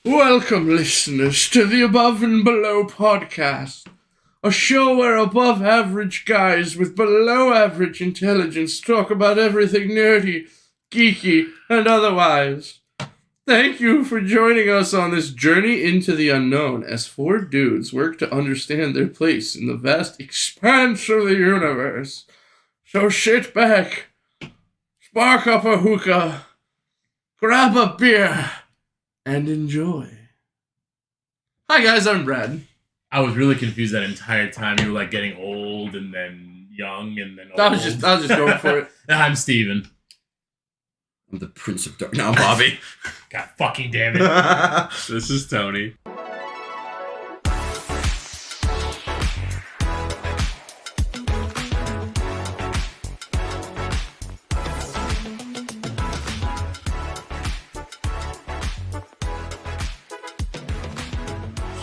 Welcome, listeners, to the Above and Below podcast, a show where above-average guys with below-average intelligence talk about everything nerdy, geeky, and otherwise. Thank you for joining us on this journey into the unknown as four dudes work to understand their place in the vast expanse of the universe. So sit back, spark up a hookah, grab a beer, and enjoy. Hi guys, I'm Brad. I was really confused that entire time. You were like getting old and then young and then old. I was just going for it. I'm Steven. I'm the Prince of Dark. Now, Bobby. God fucking damn it. This is Tony.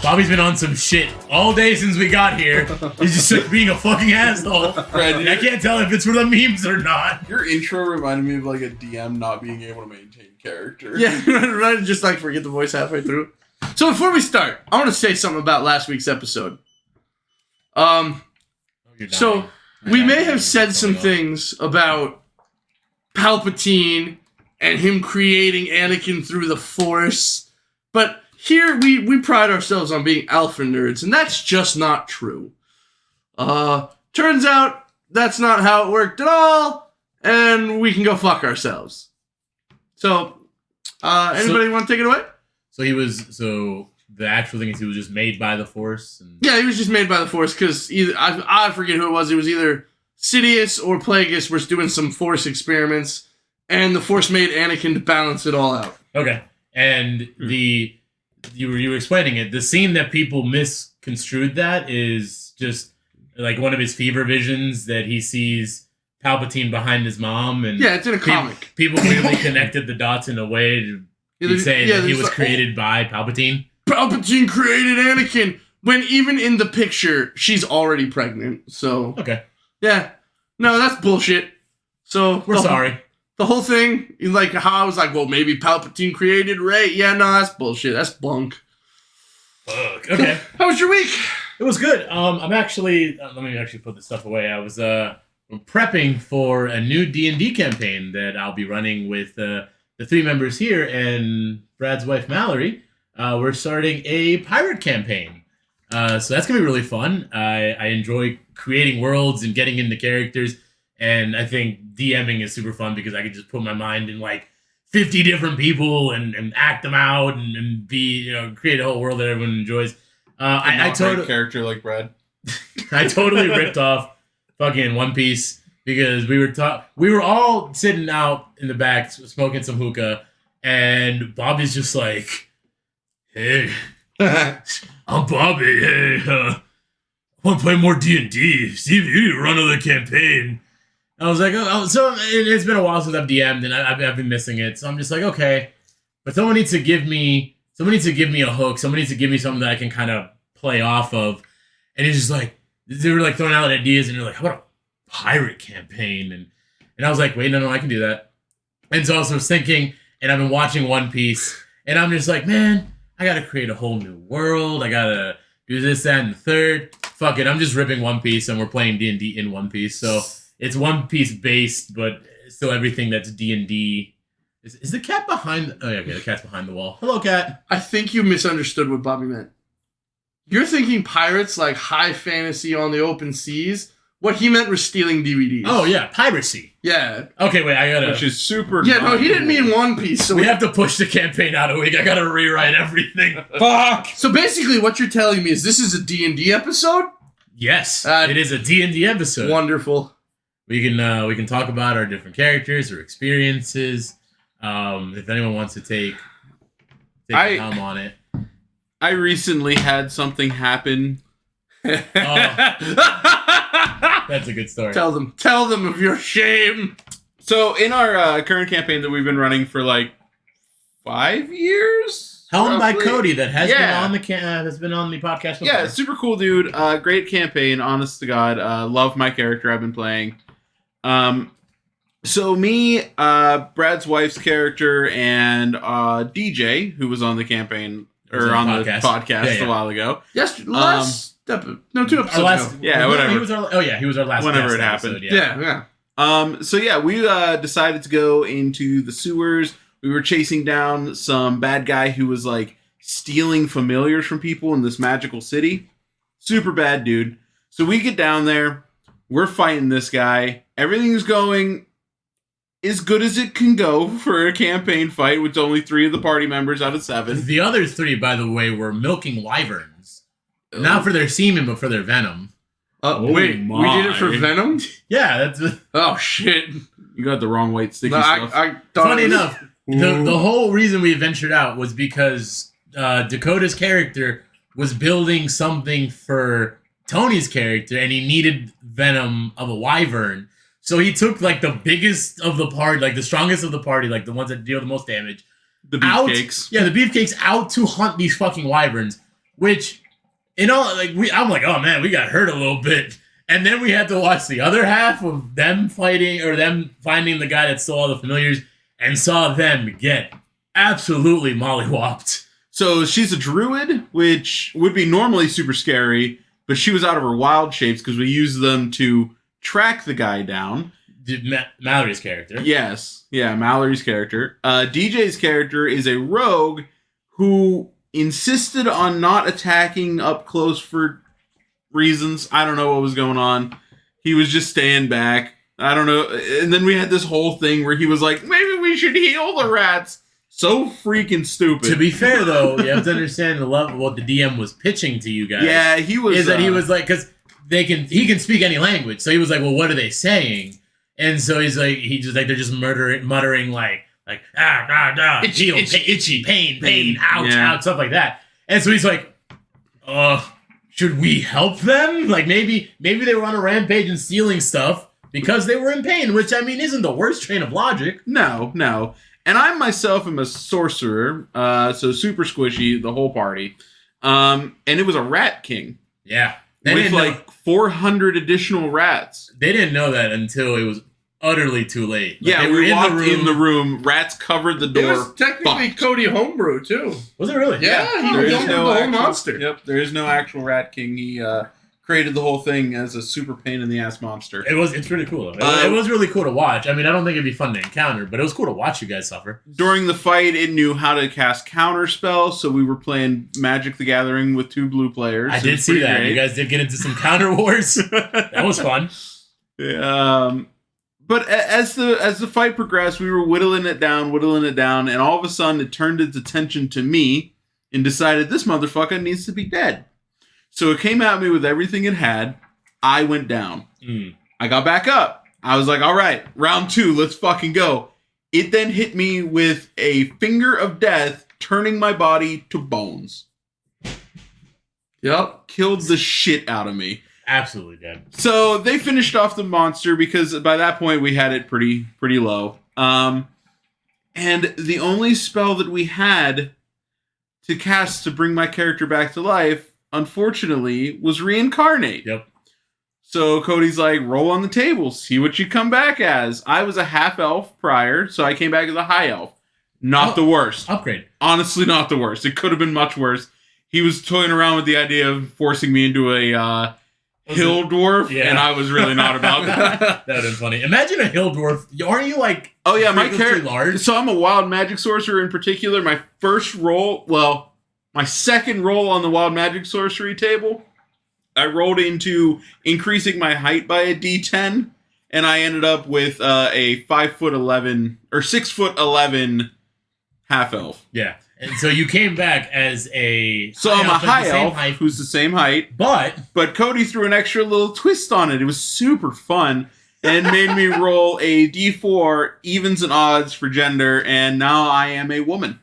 Bobby's been on some shit all day since we got here. He's just like being a fucking asshole. Brad, And I can't tell if it's for the memes or not. Your intro reminded me of like a DM not being able to maintain character. Yeah, right. Just like forget the voice halfway through. So before we start, I want to say something about last week's episode. So we may have said some things about Palpatine and him creating Anakin through the Force, but here we pride ourselves on being alpha nerds, and that's just not true. Turns out that's not how it worked at all, and we can go fuck ourselves. So, anybody want to take it away? So the actual thing is he was just made by the Force. And Yeah, he was just made by the Force because either I forget who it was. It was either Sidious or Plagueis was doing some Force experiments, and the Force made Anakin to balance it all out. Okay, and you were explaining it. The scene that people misconstrued that is just like one of his fever visions that he sees Palpatine behind his mom, and Yeah, it's in a comic. People really connected the dots in a way to say that he was created by Palpatine. Palpatine created Anakin when even in the picture she's already pregnant. So Okay, yeah, no, that's bullshit. So we're sorry. The whole thing, like how I was like, well, maybe Palpatine created Rey. Yeah, no, that's bullshit. That's bunk. Fuck. Okay. How was your week? It was good. I'm actually let me actually put this stuff away. I was prepping for a new D&D campaign that I'll be running with the three members here and Brad's wife Mallory. We're starting a pirate campaign. So that's gonna be really fun. I enjoy creating worlds and getting into characters. And I think DMing is super fun because I can just put my mind in like 50 different people and act them out and be, create a whole world that everyone enjoys. I totally character like Brad. I totally ripped off fucking One Piece because we were all sitting out in the back smoking some hookah, and Bobby's just like, "Hey, I'm Bobby. Hey, I want to play more D&D. See if you can run another campaign." I was like, so it's been a while since I've DM'd, and I've been missing it. So I'm just like, okay, but someone needs to give me a hook. Someone needs to give me something that I can kind of play off of. And he's just like, they were like throwing out ideas, and they're like, how about a pirate campaign? And I was like, wait, no, I can do that. And so I was thinking, and I've been watching One Piece, and I'm just like, man, I got to create a whole new world. I got to do this, that, and the third. Fuck it, I'm just ripping One Piece, and we're playing D&D in One Piece. So it's One Piece based, but still everything that's D&D. Is the cat behind? Oh, yeah, okay, the cat's behind the wall. Hello, cat. I think you misunderstood what Bobby meant. You're thinking pirates like high fantasy on the open seas. What he meant was stealing DVDs. Oh, yeah, piracy. Yeah. Okay, wait, I gotta... Which is super... Yeah, no, he didn't mean One Piece. So we have to push the campaign out a week. I gotta rewrite everything. Fuck! So basically what you're telling me is this is a D&D episode? Yes, it is a D&D episode. Wonderful. We can talk about our different characters or experiences. If anyone wants to take the helm on it. I recently had something happen. That's a good story. Tell them of your shame. So in our current campaign that we've been running for like 5 years, Helm by roughly. Cody that has Yeah. been on the podcast before. Yeah, super cool dude. Great campaign, honest to God. Love my character I've been playing. So me, Brad's wife's character, and DJ, who was on the campaign or on the podcast a while ago. Yes, last episode. No, 2 episodes ago. Yeah, whatever. He was our last. Whenever it happened. Episode, yeah. So yeah, we decided to go into the sewers. We were chasing down some bad guy who was like stealing familiars from people in this magical city. Super bad dude. So we get down there. We're fighting this guy. Everything's going as good as it can go for a campaign fight with only 3 of the party members out of 7. The other 3, by the way, were milking wyverns. Not for their semen, but for their venom. Wait, we did it for venom? Yeah, that's... Oh, shit. You got the wrong white sticky stuff. Funny enough, the whole reason we ventured out was because Dakota's character was building something for Tony's character, and he needed venom of a wyvern. So he took, like, the biggest of the party, like, the strongest of the party, like, the ones that deal the most damage. The beefcakes. Yeah, the beefcakes out to hunt these fucking wyverns, which, I'm like, oh, man, we got hurt a little bit. And then we had to watch the other half of them fighting, or them finding the guy that stole all the familiars, and saw them get absolutely mollywopped. So she's a druid, which would be normally super scary, but she was out of her wild shapes because we used them to track the guy down. Mallory's character. Yes. Yeah, Mallory's character. DJ's character is a rogue who insisted on not attacking up close for reasons. I don't know what was going on. He was just staying back. I don't know. And then we had this whole thing where he was like, maybe we should heal the rats. So freaking stupid. To be fair, though, you have to understand the level of what the DM was pitching to you guys. Yeah, he was... That he was like... Because he can speak any language. So he was like, well, what are they saying? And so they're just muttering like itchy, pain, ouch, stuff like that. And so he's like, should we help them? Like maybe they were on a rampage and stealing stuff because they were in pain, which I mean isn't the worst train of logic. No. And I myself am a sorcerer, so super squishy, the whole party. And it was a rat king. Yeah. With like 400 additional rats. They didn't know that until it was utterly too late. Like, yeah, we walked in the room, rats covered the door. It was technically Cody homebrew, too. Was it really? Yeah, he was the whole monster. Yep, there is no actual rat king. He created the whole thing as a super pain in the ass monster. It's really cool. It was really cool to watch. I mean, I don't think it'd be fun to encounter, but it was cool to watch you guys suffer. During the fight, it knew how to cast counter spells, so we were playing Magic the Gathering with 2 blue players. I did see that. Great. You guys did get into some counter wars. That was fun. But as the fight progressed, we were whittling it down, and all of a sudden it turned its attention to me and decided this motherfucker needs to be dead. So it came at me with everything it had. I went down. I got back up. I was like, all right, round 2, let's fucking go. It then hit me with a finger of death, turning my body to bones. Yep. Killed the shit out of me. Absolutely dead. So they finished off the monster because by that point we had it pretty low. And the only spell that we had to cast to bring my character back to life, unfortunately, was reincarnate. Yep. So Cody's like, roll on the table, see what you come back as. I was a half elf prior, so I came back as a high elf. Not the worst. Upgrade. Honestly, not the worst. It could have been much worse. He was toying around with the idea of forcing me into a hill dwarf, and I was really not about that. That would have been funny. Imagine a hill dwarf. Aren't you like... Oh yeah, my character... large? So I'm a wild magic sorcerer in particular. My second roll on the wild magic sorcery table, I rolled into increasing my height by a d10, and I ended up with a 5'11" or 6'11" half elf. Yeah. And so you came back as a... So I'm a high elf who's the same height. But Cody threw an extra little twist on it. It was super fun. And made me roll a d4 evens and odds for gender. And now I am a woman.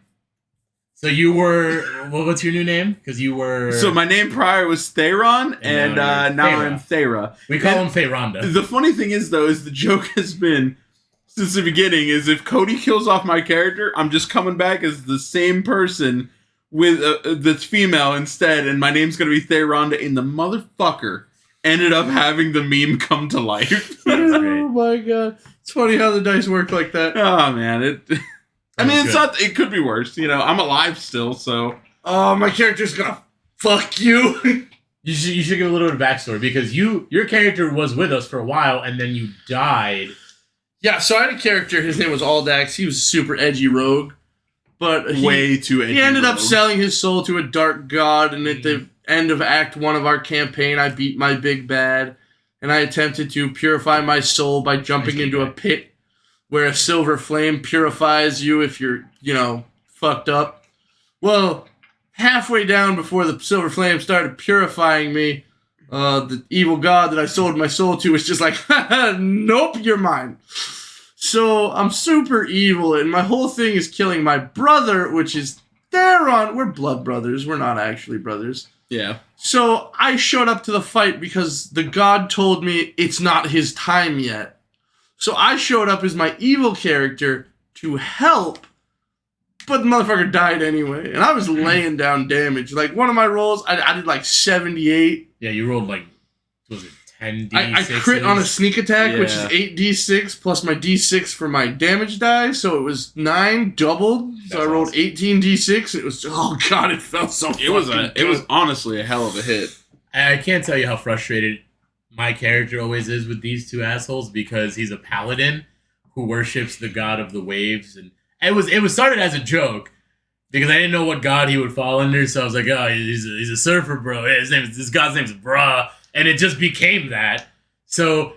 So you were... What's your new name? Because you were... So my name prior was Theron. And now I'm Thera. We call him Theronda. The funny thing is, though, is the joke has been... since the beginning, is if Cody kills off my character, I'm just coming back as the same person with that's female instead, and my name's gonna be Theronda, and the motherfucker ended up having the meme come to life. That was great. my god. It's funny how the dice work like that. Oh man, It's not. It could be worse. I'm alive still, so. Oh, my character's gonna fuck you. You should give a little bit of backstory because your character was with us for a while and then you died. Yeah, so I had a character. His name was Aldax. He was a super edgy rogue, but Way too edgy. He ended up rogue. selling his soul to a dark god, and at the end of Act 1 of our campaign, I beat my big bad, and I attempted to purify my soul by jumping into a pit where a silver flame purifies you if you're, fucked up. Well, halfway down before the silver flame started purifying me, the evil god that I sold my soul to was just like, nope, you're mine. So I'm super evil, and my whole thing is killing my brother, which is we're blood brothers. We're not actually brothers. Yeah. So I showed up to the fight because the god told me it's not his time yet. So I showed up as my evil character to help, but the motherfucker died anyway. And I was laying down damage. Like, one of my rolls, I did like 78. Yeah, you rolled like, was it 10d6? I crit on a sneak attack, which is Yeah. 8d6 plus my d6 for my damage die. So it was 9 doubled. So That's I rolled awesome. 18d6. It was, oh god, it felt so It was good. honestly a hell of a hit. I can't tell you how frustrated my character always is with these two assholes because he's a paladin who worships the god of the waves, and it was started as a joke because I didn't know what god he would fall under, so I was like, oh, he's a surfer, bro. This god's name's Brah, and it just became that. So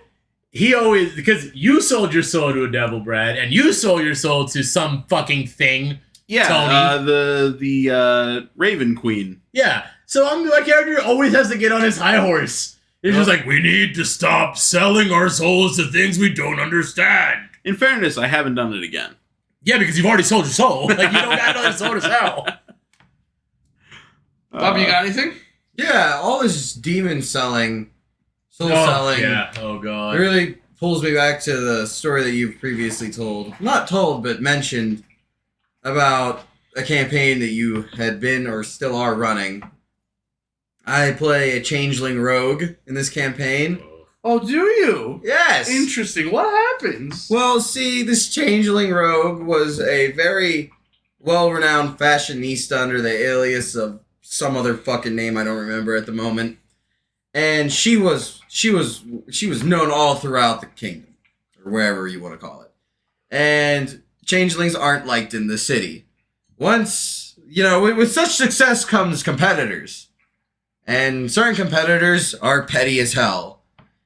he always, because you sold your soul to a devil, Brad, and you sold your soul to some fucking thing. Yeah, Tony. the Raven Queen. Yeah, so my character always has to get on his high horse. He's just like, we need to stop selling our souls to things we don't understand. In fairness, I haven't done it again. Yeah, because you've already sold your soul. Like, you don't got another soul to sell. Bob, you got anything? Yeah, all this demon selling, soul selling, Yeah, oh it god. really pulls me back to the story that you've previously told. Not told, but mentioned about a campaign that you had been or still are running. I play a changeling rogue in this campaign. Oh, do you? Yes! Interesting. What happens? Well, see, this changeling rogue was a very well-renowned fashionista under the alias of some other fucking name I don't remember at the moment. And she was known all throughout the kingdom, or wherever you want to call it. And changelings aren't liked in the city. Once, with such success comes competitors. And certain competitors are petty as hell.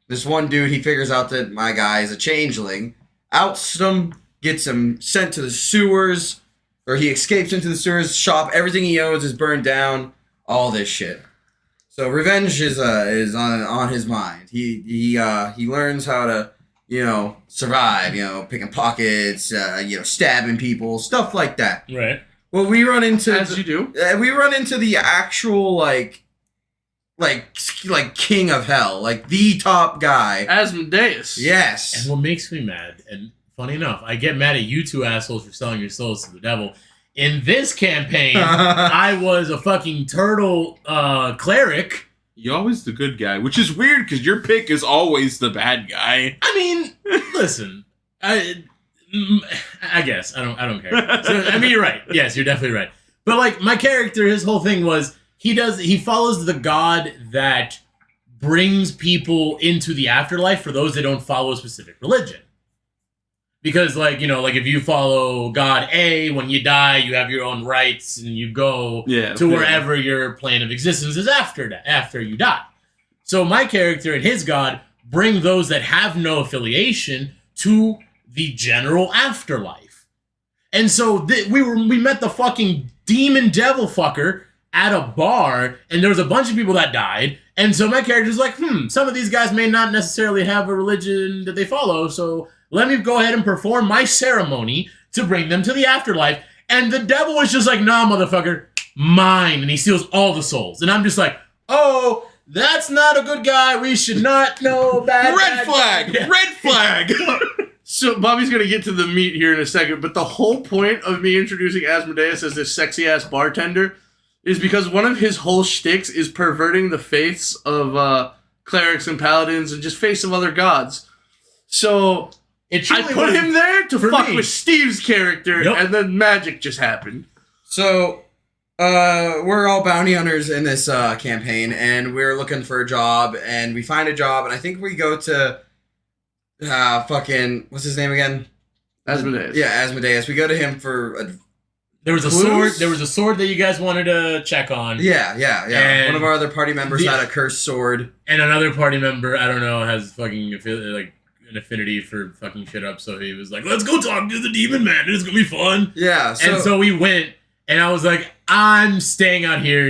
This one dude, he figures out that my guy is a changeling, outs him, gets him sent to the sewers, or he escapes into the sewers, shop, everything he owns is burned down, all this shit. So revenge is on his mind. He learns how to, survive, picking pockets, stabbing people, stuff like that. Right. Well, we run into As you do. we run into the actual like king of hell, like the top guy. Asmodeus. Yes. And what makes me mad, and funny enough, I get mad at you two assholes for selling your souls to the devil. In this campaign, I was a fucking turtle cleric. You're always the good guy, which is weird because your pick is always the bad guy. I mean, listen, I guess I don't care. So, I mean, you're right. Yes, you're definitely right. But like my character, his whole thing was he follows the god that brings people into the afterlife for those that don't follow a specific religion. Because like if you follow God A, when you die, you have your own rights and you go to wherever your plane of existence is after you die. So my character and his god bring those that have no affiliation to the general afterlife. And so we met the fucking demon devil fucker at a bar, and there was a bunch of people that died. And so my character's like, some of these guys may not necessarily have a religion that they follow, so let me go ahead and perform my ceremony to bring them to the afterlife. And the devil was just like, nah, motherfucker, mine. And he steals all the souls. And I'm just like, oh, that's not a good guy. We should not know bad. Red flag! Yeah. Red flag! So Bobby's going to get to the meat here in a second, but the whole point of me introducing Asmodeus as this sexy-ass bartender is because one of his whole shticks is perverting the faiths of clerics and paladins and just faiths of other gods. So It I truly put was- him there to for fuck me. with Steve's character, Yep. and then magic just happened. So, we're all bounty hunters in this campaign, and we're looking for a job, and we find a job, and I think we go to fucking what's his name again? Asmodeus. Yeah, Asmodeus. We go to him for a There was a Clues? sword. There was a sword that you guys wanted to check on. yeah. And One of our other party members the- had a cursed sword. And another party member, I don't know, has fucking like an affinity for fucking shit up. So he was like, "Let's go talk to the demon man. It's gonna be fun." Yeah. And so we went, and I was like, "I'm staying out here.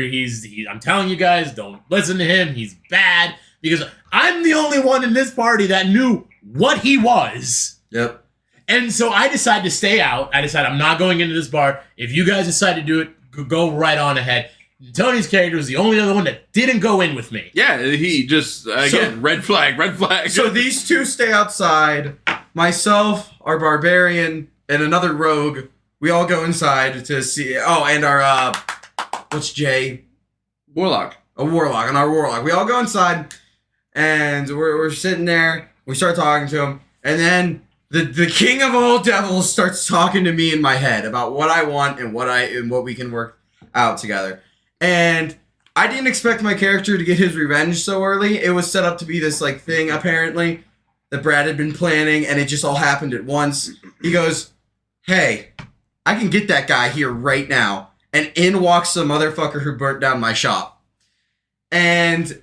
I'm telling you guys, don't listen to him. He's bad because I'm the only one in this party that knew what he was." Yep. And so I decided to stay out. I decided I'm not going into this bar. If you guys decide to do it, go right on ahead. Tony's character was the only other one that didn't go in with me. Yeah, he just again red flag. So these two stay outside. Myself, our barbarian, and another rogue. We all go inside to see. Oh, and our what's Jay? Warlock. A warlock, and our warlock. We all go inside, and we're sitting there. We start talking to him, and then the king of all devils starts talking to me in my head about what I want and what we can work out together. And I didn't expect my character to get his revenge so early. It was set up to be this like thing apparently that Brad had been planning, and it just all happened at once. He goes, "Hey, I can get that guy here right now." And in walks the motherfucker who burnt down my shop. And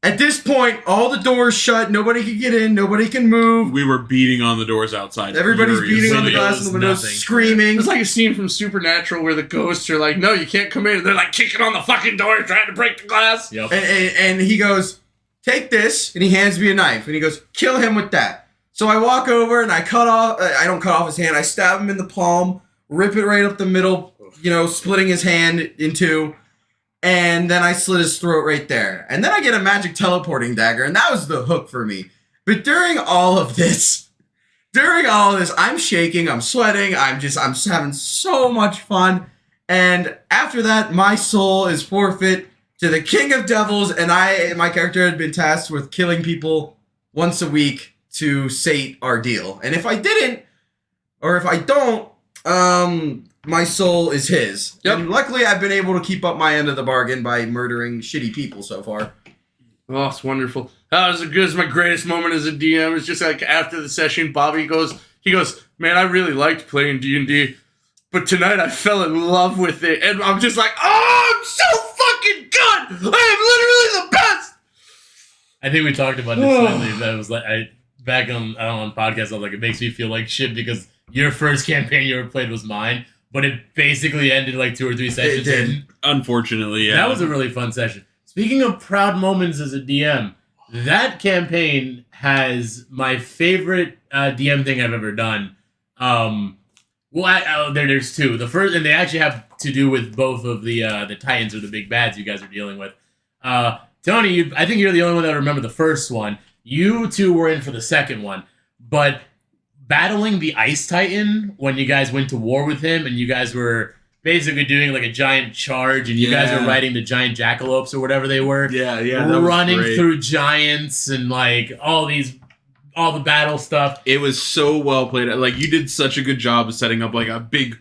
at this point, all the doors shut. Nobody can get in. Nobody can move. We were beating on the doors outside. Everybody's furiously. beating on the glass in the windows, Nothing. screaming. It's like a scene from Supernatural where the ghosts are like, "No, you can't come in." And they're like kicking on the fucking door, trying to break the glass. Yep. And he goes, "Take this," and he hands me a knife, and he goes, "Kill him with that." So I walk over and I don't cut off his hand, I stab him in the palm, rip it right up the middle, splitting his hand in two, and then I slit his throat right there. And then I get a magic teleporting dagger, and that was the hook for me. But during all of this, I'm shaking, I'm sweating, I'm having so much fun. And after that, my soul is forfeit to the King of Devils, and my character had been tasked with killing people once a week to sate our deal. And if I didn't, or if I don't, my soul is his. Yep. And luckily, I've been able to keep up my end of the bargain by murdering shitty people so far. Oh, it's wonderful. That was my greatest moment as a DM. It's just like after the session, Bobby goes, "Man, I really liked playing D&D, but tonight I fell in love with it." And I'm just like, "Oh, I'm so fucking good! I am literally the best!" I think we talked about this slightly. That was like back on podcast. I was like, it makes me feel like shit because your first campaign you ever played was mine, but it basically ended like 2 or 3 sessions. did. in. Unfortunately, yeah. That was a really fun session. Speaking of proud moments as a DM, that campaign has my favorite DM thing I've ever done. There's 2. The first, and they actually have to do with both of the Titans or the big bads you guys are dealing with. Tony, I think you're the only one that remember the first one. You 2 were in for the second one, but battling the Ice Titan when you guys went to war with him, and you guys were basically doing like a giant charge, and you guys were riding the giant jackalopes or whatever they were. Yeah, that was running great. through giants and like all the battle stuff. It was so well played. Like, you did such a good job of setting up like a big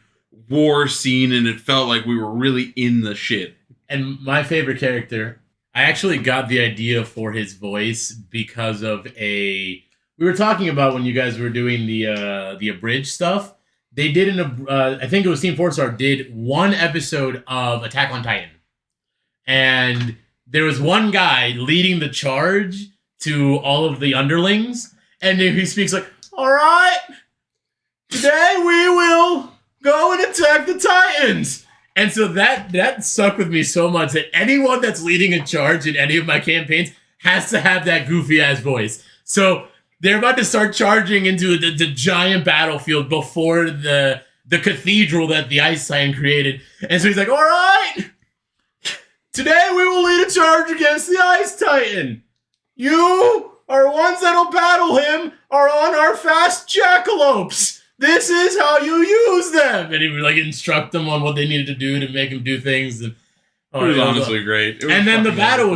war scene, and it felt like we were really in the shit. And my favorite character, I actually got the idea for his voice because of we were talking about when you guys were doing the abridged stuff. They did I think it was Team 4-Star did one episode of Attack on Titan. And there was one guy leading the charge to all of the underlings. And he speaks like, "All right, today we will go and attack the Titans." And so that stuck with me so much that anyone that's leading a charge in any of my campaigns has to have that goofy ass voice. So they're about to start charging into the giant battlefield before the cathedral that the Ice Titan created. And so he's like, "All right, today we will lead a charge against the Ice Titan. You are ones that'll battle him are on our fast jackalopes. This is how you use them." And he would like instruct them on what they needed to do to make them do things. And It was honestly great. And then the battle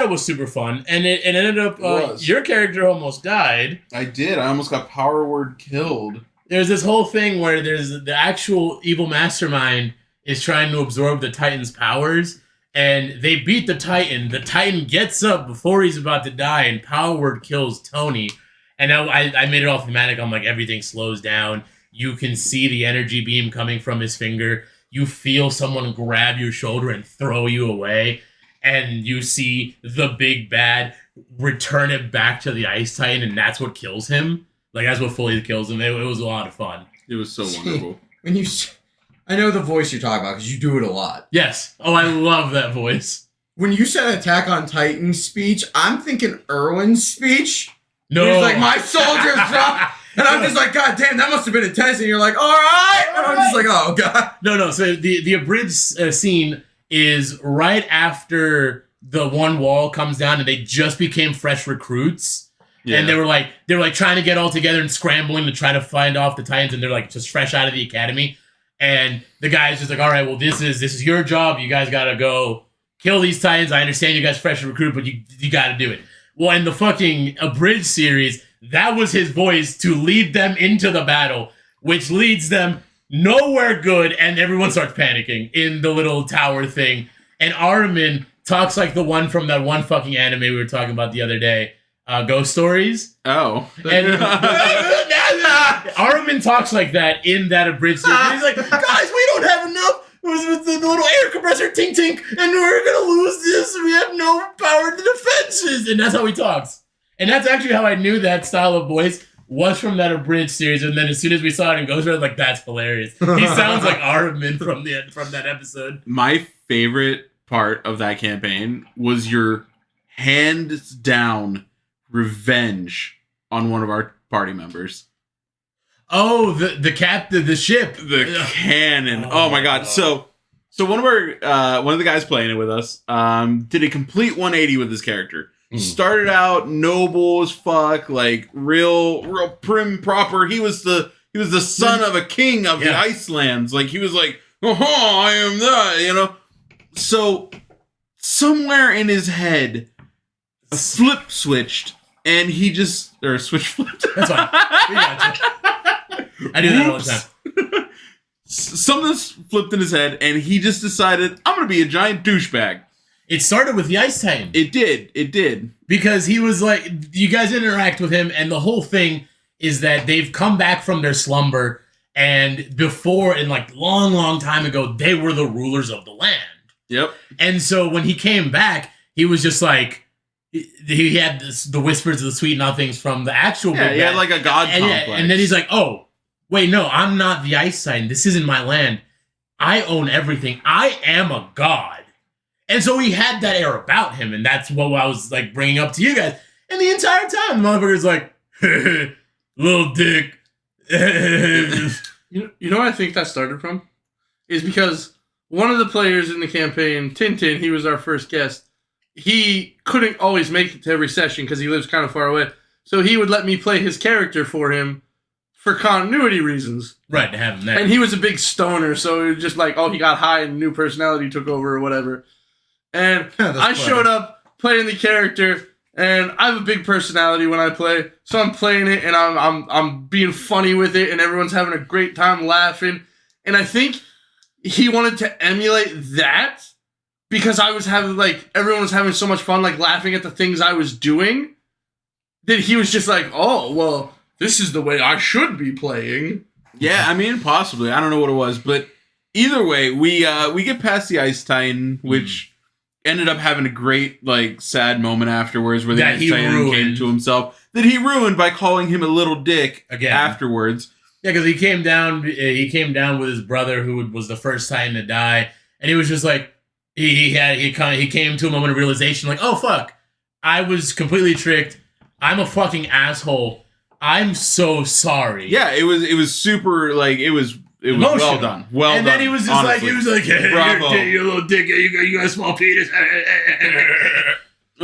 was super fun, and it ended up your character almost died. I did. I almost got power word killed. There's this whole thing where there's the actual evil mastermind is trying to absorb the Titan's powers, and they beat the Titan. The Titan gets up before he's about to die, and power word kills Tony. And I made it all thematic. I'm like, everything slows down. You can see the energy beam coming from his finger. You feel someone grab your shoulder and throw you away. And you see the big bad return it back to the Ice Titan, and that's what kills him. Like, that's what fully kills him. It was a lot of fun. It was so wonderful. I know the voice you're talking about because you do it a lot. Yes. Oh, I love that voice. When you said Attack on Titan speech, I'm thinking Erwin's speech. No. He's like, my soldiers dropped. And I'm just like, God damn, that must have been intense. And you're like, all right. And I'm just like, oh, God. No. So the abridged scene is right after the one wall comes down and they just became fresh recruits. Yeah. And they were like trying to get all together and scrambling to try to find off the Titans. And they're like just fresh out of the academy. And the guy's just like, all right, well, this is your job. You guys got to go kill these Titans. I understand you guys fresh recruit, but you got to do it. Well, in the fucking abridged series, that was his voice to lead them into the battle, which leads them nowhere good, and everyone starts panicking in the little tower thing. And Armin talks like the one from that one fucking anime we were talking about the other day, Ghost Stories. Oh. And Armin talks like that in that abridged series. He's like, guys, we don't have enough. With the little air compressor tink tink, and we're gonna lose this. We have no power to defenses, and that's how he talks. And that's actually how I knew that style of voice was from that abridged series. And then as soon as we saw it in Ghost Rider, I was like, that's hilarious. He sounds like Armin from that episode. My favorite part of that campaign was your hands down revenge on one of our party members. Oh, the captain, the ship, the cannon. Oh my god! So one of the guys playing it with us did a complete 180 with his character. Started out noble as fuck, like real prim proper. He was the son of a king of the Icelands. Like he was like, oh, I am that, you know. So somewhere in his head, a flip switched, and he just switch flipped. That's fine. We got you. I do that all the time. Something flipped in his head, and he just decided, I'm going to be a giant douchebag. It started with the Ice Titan. It did. Because he was like, you guys interact with him, and the whole thing is that they've come back from their slumber, and before, in like long time ago, they were the rulers of the land. Yep. And so when he came back, he was just like, he had the whispers of the sweet nothings from the actual he had like a god complex. And then he's like, oh, wait, no, I'm not the Ice Titan. This isn't my land. I own everything. I am a god. And so he had that air about him, and that's what I was like bringing up to you guys. And the entire time, the motherfucker's like, little dick. You know what I think that started from? Is because one of the players in the campaign, Tintin, he was our first guest. He couldn't always make it to every session because he lives kind of far away. So he would let me play his character for him for continuity reasons. Right, to have him there. And he was a big stoner, so it was just like, oh, he got high and new personality took over or whatever. And I showed up playing the character, and I have a big personality when I play, so I'm playing it, and I'm being funny with it, and everyone's having a great time laughing. And I think he wanted to emulate that because I was having, like, everyone was having so much fun, like, laughing at the things I was doing, that he was just like, oh, well, this is the way I should be playing. Yeah, I mean, possibly. I don't know what it was, but either way, we get past the Ice Titan, which ended up having a great, like, sad moment afterwards where the Ice Titan came to himself. That he ruined by calling him a little dick afterwards. Yeah, because he came down with his brother, who was the first Titan to die, and he was just like, he came to a moment of realization, like, oh fuck, I was completely tricked. I'm a fucking asshole. I'm so sorry. Yeah, it was super, like, it was emotional. Well done. Well done. And then he was just honestly. hey, bravo. You little dick, you got a small penis.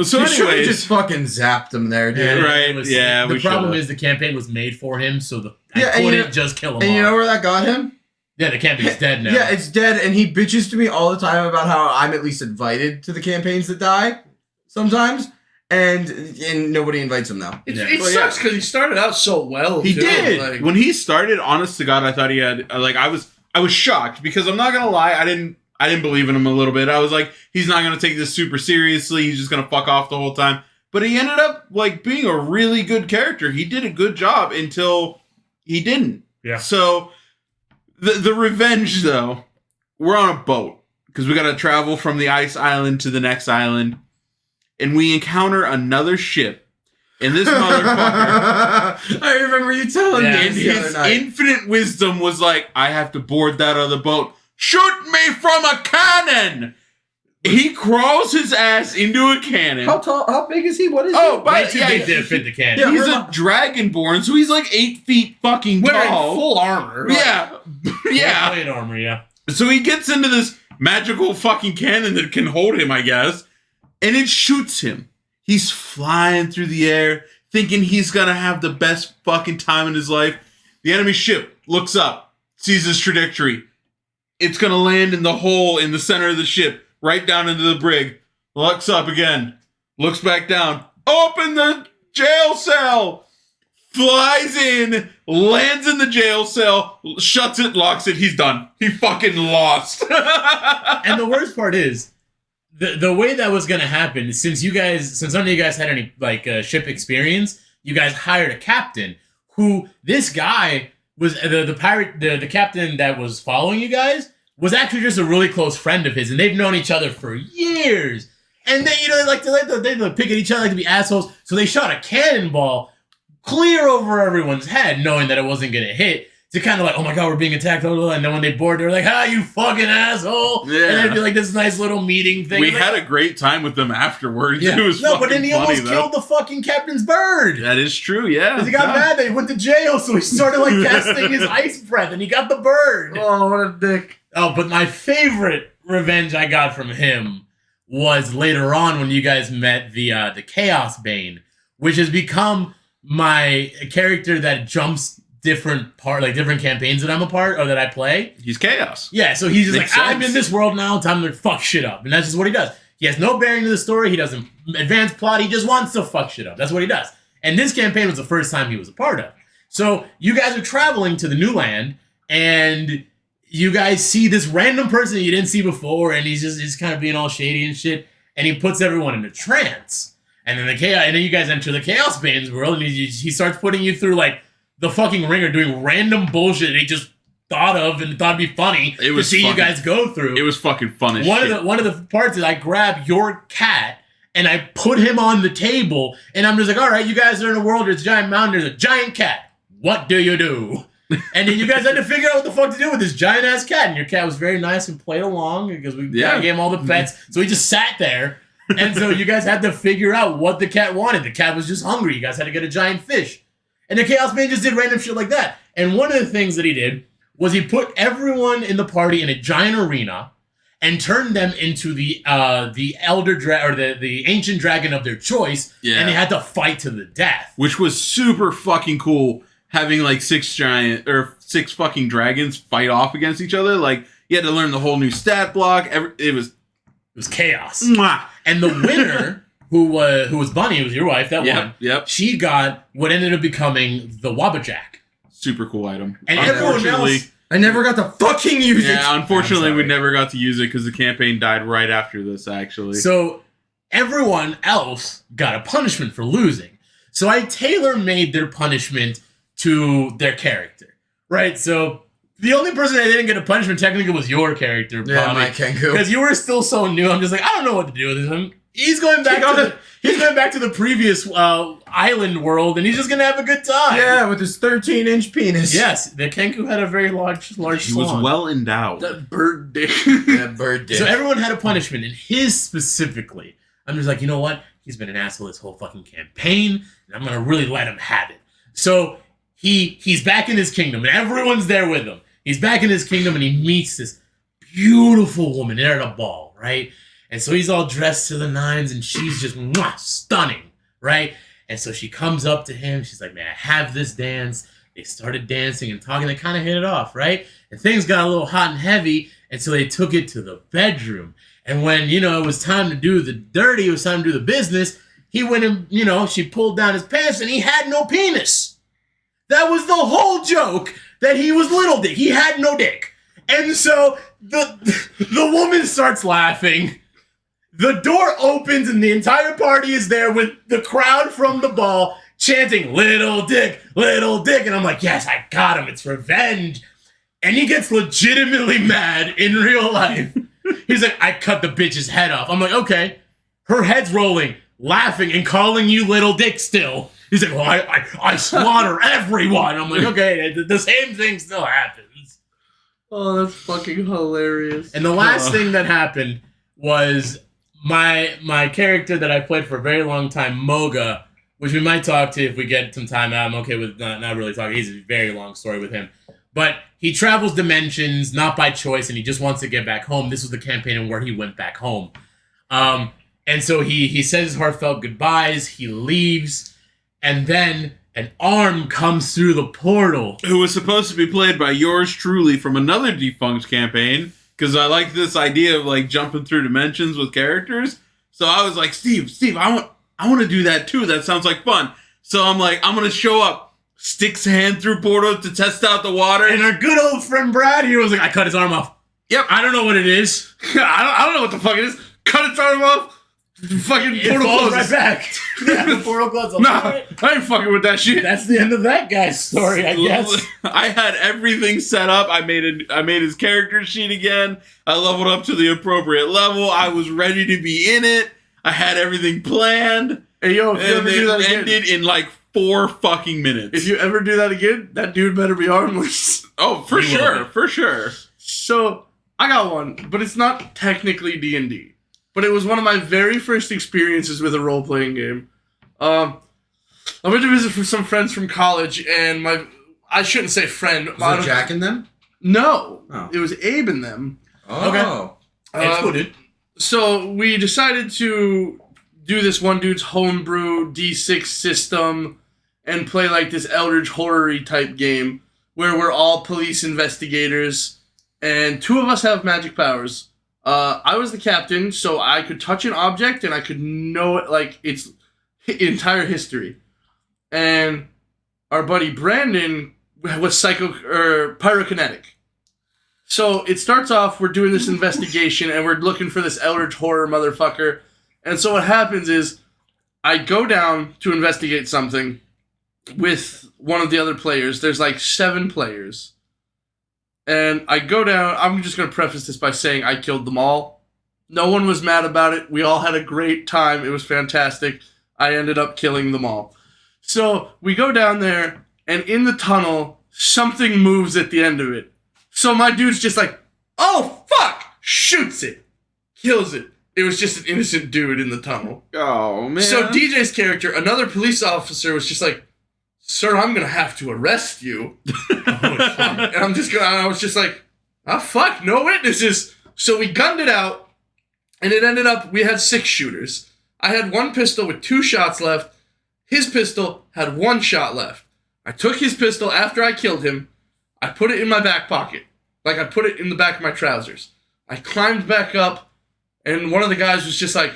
So you should have anyways, just fucking zapped him there, dude. Right? The problem is the campaign was made for him, so I couldn't just kill him. And you know where that got him? Yeah, the campaign's dead now. Yeah, it's dead, and he bitches to me all the time about how I'm at least invited to the campaigns that die sometimes, and nobody invites him now. It sucks because he started out so well. He too. did. Like, When he started, honest to God, I thought he had I was shocked because I'm not gonna lie, I didn't believe in him a little bit. I was like, he's not gonna take this super seriously. He's just gonna fuck off the whole time. But he ended up like being a really good character. He did a good job until he didn't. Yeah. So the revenge though, we're on a boat because we gotta travel from the ice island to the next island, and we encounter another ship. And this motherfucker, I remember you telling me in the other his night. infinite wisdom, was like, I have to board that other boat. Shoot me from a cannon! He crawls his ass into a cannon. How big is he? What is Oh, he? by Way too big to fit the can. he's a dragonborn, so he's like 8 feet fucking wearing tall. full armor. Like, Yeah, yeah. Plate armor, yeah. So he gets into this magical fucking cannon that can hold him, I guess, and it shoots him. He's flying through the air, thinking he's gonna have the best fucking time in his life. The enemy ship looks up, sees his trajectory. It's gonna land in the hole in the center of the ship, right down into the brig. Looks up again, looks back down. Open the jail cell! Flies in, lands in the jail cell, shuts it, locks it. He's done. He fucking lost. And the worst part is, the way that was gonna happen, since none of you guys had any like ship experience, you guys hired a captain who, this guy was the captain that was following you guys was actually just a really close friend of his, and they've known each other for years. And they they pick at each other, like to be assholes. So they shot a cannonball clear over everyone's head, knowing that it wasn't gonna hit. To kind of like, oh my god, we're being attacked, and then when they board, they're like, ah, you fucking asshole. Yeah. And it'd be like this nice little meeting thing. We Like, had a great time with them afterwards. yeah. It was No, fucking but then he funny, almost though. killed the fucking captain's bird. That is true, yeah. Because he got mad that he went to jail, so he started like casting his ice breath, and he got the bird. Oh, what a dick. Oh, but my favorite revenge I got from him was later on when you guys met the Chaos Bane, which has become my character that jumps different campaigns that I'm a part or that I play. He's chaos. Yeah, so he's just Makes like, I'm sense. in this world now, time to fuck shit up. And that's just what he does. He has no bearing to the story, he doesn't advance plot, he just wants to fuck shit up. That's what he does. And this campaign was the first time he was a part of. So you guys are traveling to the new land, and you guys see this random person you didn't see before, and he's kind of being all shady and shit, and he puts everyone in a trance. And then you guys enter the Chaos Bane's world, and he starts putting you through like the fucking ringer, doing random bullshit he just thought of and thought it'd be funny to see you guys go through. It was fucking fun as One shit. of the parts is I grab your cat and I put him on the table, and I'm just like, all right, you guys are in a world, there's a giant mountain, there's a giant cat. What do you do? And then you guys had to figure out what the fuck to do with this giant ass cat. And your cat was very nice and played along because we gave him all the pets. So he just sat there. And so you guys had to figure out what the cat wanted. The cat was just hungry. You guys had to get a giant fish. And the Chaos Bane just did random shit like that. And one of the things that he did was he put everyone in the party in a giant arena and turned them into the ancient dragon of their choice. Yeah. And they had to fight to the death. Which was super fucking cool, having like 6 fucking dragons fight off against each other. Like, you had to learn the whole new stat block. It was chaos. mwah. And the winner, who was Bunny, who was your wife, that won. Yep. She got what ended up becoming the Wabbajack. Super cool item. And everyone else, I never got to fucking use it. Yeah, unfortunately, I'm we sorry. never got to use it because the campaign died right after this, actually. so everyone else got a punishment for losing. So I tailor-made their punishment to their character, right? So the only person that didn't get a punishment technically was your character, Yeah, my Kenku. because you were still so new. I'm just like, I don't know what to do with him. He's going back to the previous island world, and he's just gonna have a good time. Yeah, with his 13-inch penis. Yes, the Kenku had a very large he was slot. well endowed. That bird dick. That bird did. So everyone had a punishment, and his specifically, I'm just like, you know what? He's been an asshole this whole fucking campaign, and I'm gonna really let him have it. So he's back in his kingdom, and everyone's there with him. He's back in his kingdom, and he meets this beautiful woman there at a ball, right? And so he's all dressed to the nines, and she's just stunning, right? And so she comes up to him. She's like, may I have this dance? They started dancing and talking. They kind of hit it off, right? And things got a little hot and heavy, and so they took it to the bedroom. And when, it was time to do the dirty, it was time to do the business, he went and, she pulled down his pants, and he had no penis. That was the whole joke, that he was little dick. He had no dick. And so the woman starts laughing. The door opens, and the entire party is there with the crowd from the ball chanting, little dick, little dick. And I'm like, yes, I got him. It's revenge. And he gets legitimately mad in real life. He's like, I cut the bitch's head off. I'm like, okay. Her head's rolling, laughing, and calling you little dick still. He's like, well, I slaughter everyone. I'm like, okay, the same thing still happens. Oh, that's fucking hilarious. And the last thing that happened was my character that I played for a very long time, Moga, which we might talk to if we get some time out. I'm okay with not really talking. He's a very long story with him. But he travels dimensions, not by choice, and he just wants to get back home. This was the campaign where he went back home. And so he says his heartfelt goodbyes, he leaves, and then an arm comes through the portal. Who was supposed to be played by yours truly from another Defunct campaign, because I like this idea of like jumping through dimensions with characters. So I was like, Steve, I want to do that too. That sounds like fun. So I'm like, I'm going to show up, sticks a hand through portal to test out the water. And our good old friend Brad here was like, I cut his arm off. Yep. I don't know what it is. I don't know what the fuck it is. Cut its arm off. Fucking It portal falls closes. right back. Yeah, the portal closes. Nah, I ain't fucking with that shit. That's the end of that guy's story, I guess. I had everything set up. I made his character sheet again. I leveled up to the appropriate level. I was ready to be in it. I had everything planned. Hey, yo, if you And ever do that it again, ended in like 4 fucking minutes. if you ever do that again, that dude better be armless. Oh, for You will sure, be. for sure. So, I got one, but it's not technically D&D. But it was one of my very first experiences with a role-playing game. I went to visit some friends from college, and I shouldn't say friend. Was it Jack and them? No. Oh. It was Abe and them. Oh. Excluded. So we decided to do this one dude's homebrew D6 system and play like this Eldritch horror-y type game where we're all police investigators and 2 of us have magic powers. I was the captain, so I could touch an object and I could know it like its entire history. And our buddy Brandon was pyrokinetic. So it starts off, we're doing this investigation and we're looking for this Eldritch horror motherfucker. And so what happens is I go down to investigate something with one of the other players. There's like 7 players. And I go down, I'm just going to preface this by saying I killed them all. No one was mad about it. We all had a great time. It was fantastic. I ended up killing them all. So we go down there, and in the tunnel, something moves at the end of it. So my dude's just like, oh, fuck! Shoots it. Kills it. It was just an innocent dude in the tunnel. Oh, man. So DJ's character, another police officer, was just like, sir, I'm going to have to arrest you. And I was just like, oh, fuck, no witnesses. So we gunned it out, and it ended up, we had 6 shooters. I had 1 pistol with 2 shots left. His pistol had 1 shot left. I took his pistol after I killed him. I put it in my back pocket. Like, I put it in the back of my trousers. I climbed back up, and one of the guys was just like,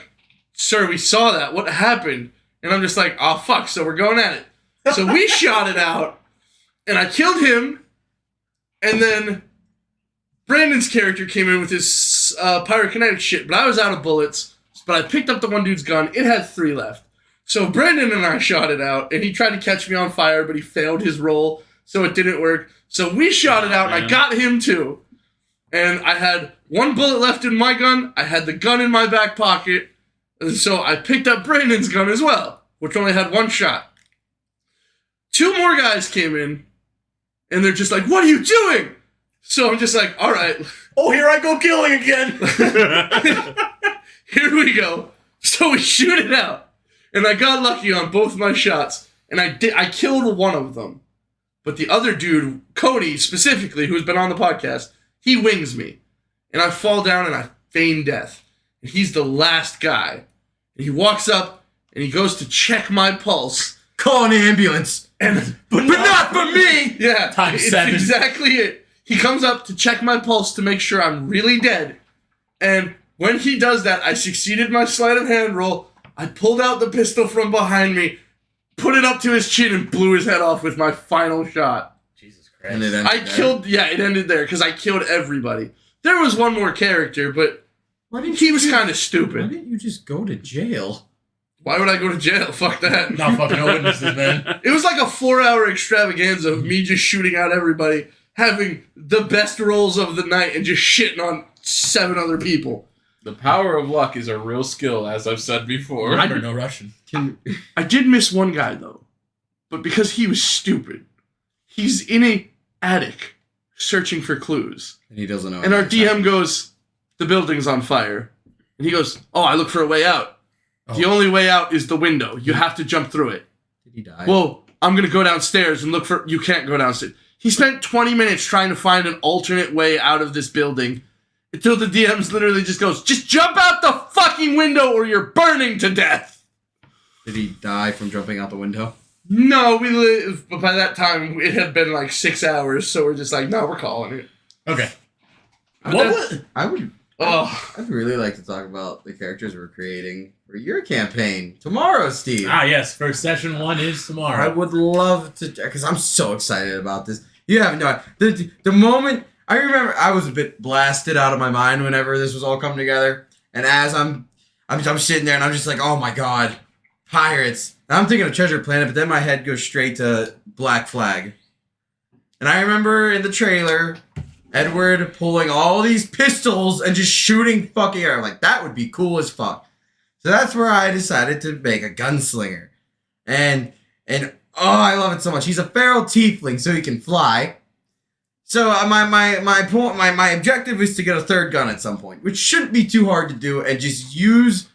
sir, we saw that. What happened? And I'm just like, oh, fuck, so we're going at it. So we shot it out, and I killed him, and then Brandon's character came in with his pyrokinetic shit, but I was out of bullets, but I picked up the one dude's gun. It had 3 left. So Brandon and I shot it out, and he tried to catch me on fire, but he failed his roll, so it didn't work. So we shot it out, and I got him too. And I had 1 bullet left in my gun. I had the gun in my back pocket, and so I picked up Brandon's gun as well, which only had 1 shot. 2 more guys came in, and they're just like, what are you doing? So I'm just like, all right. Oh, here I go killing again. Here we go. So we shoot it out. And I got lucky on both my shots. And I killed one of them. But the other dude, Cody specifically, who's been on the podcast, he wings me. And I fall down and I feign death. And he's the last guy. And he walks up and he goes to check my pulse. Call an ambulance. but not for me. Yeah, Times it's 7. exactly it. He comes up to check my pulse to make sure I'm really dead. And when he does that, I succeeded my sleight of hand roll. I pulled out the pistol from behind me, put it up to his chin, and blew his head off with my final shot. Jesus Christ. And it It ended there because I killed everybody. There was one more character, but he was kind of Why stupid. didn't you just go to jail? Why would I go to jail? Fuck that. Not fucking no witnesses, man. It was like a 4-hour extravaganza of me just shooting out everybody, having the best rolls of the night, and just shitting on 7 other people. The power of luck is a real skill, as I've said before. Remember, no Russian. I did miss one guy, though. But because he was stupid, he's in a attic searching for clues. And he doesn't know. And our DM goes, the building's on fire. And he goes, oh, I look for a way out. The only way out is the window. You have to jump through it. Did he die? Well, I'm going to go downstairs and look for... You can't go downstairs. He spent 20 minutes trying to find an alternate way out of this building until the DMs literally just goes, just jump out the fucking window or you're burning to death. Did he die from jumping out the window? No, but by that time, it had been like 6 hours, so we're just like, no, we're calling it. Okay. I'd really like to talk about the characters we're creating for your campaign tomorrow, Steve. Yes. First session 1 is tomorrow. I would love to, because I'm so excited about this. You have no idea. The moment, I remember I was a bit blasted out of my mind whenever this was all coming together. And as I'm sitting there and I'm just like, oh my God, pirates. And I'm thinking of Treasure Planet, but then my head goes straight to Black Flag. And I remember in the trailer, Edward pulling all these pistols and just shooting fucking air. Like, that would be cool as fuck. So that's where I decided to make a gunslinger. And oh, I love it so much. He's a feral tiefling, so he can fly. So my objective is to get a third gun at some point, which shouldn't be too hard to do, and just use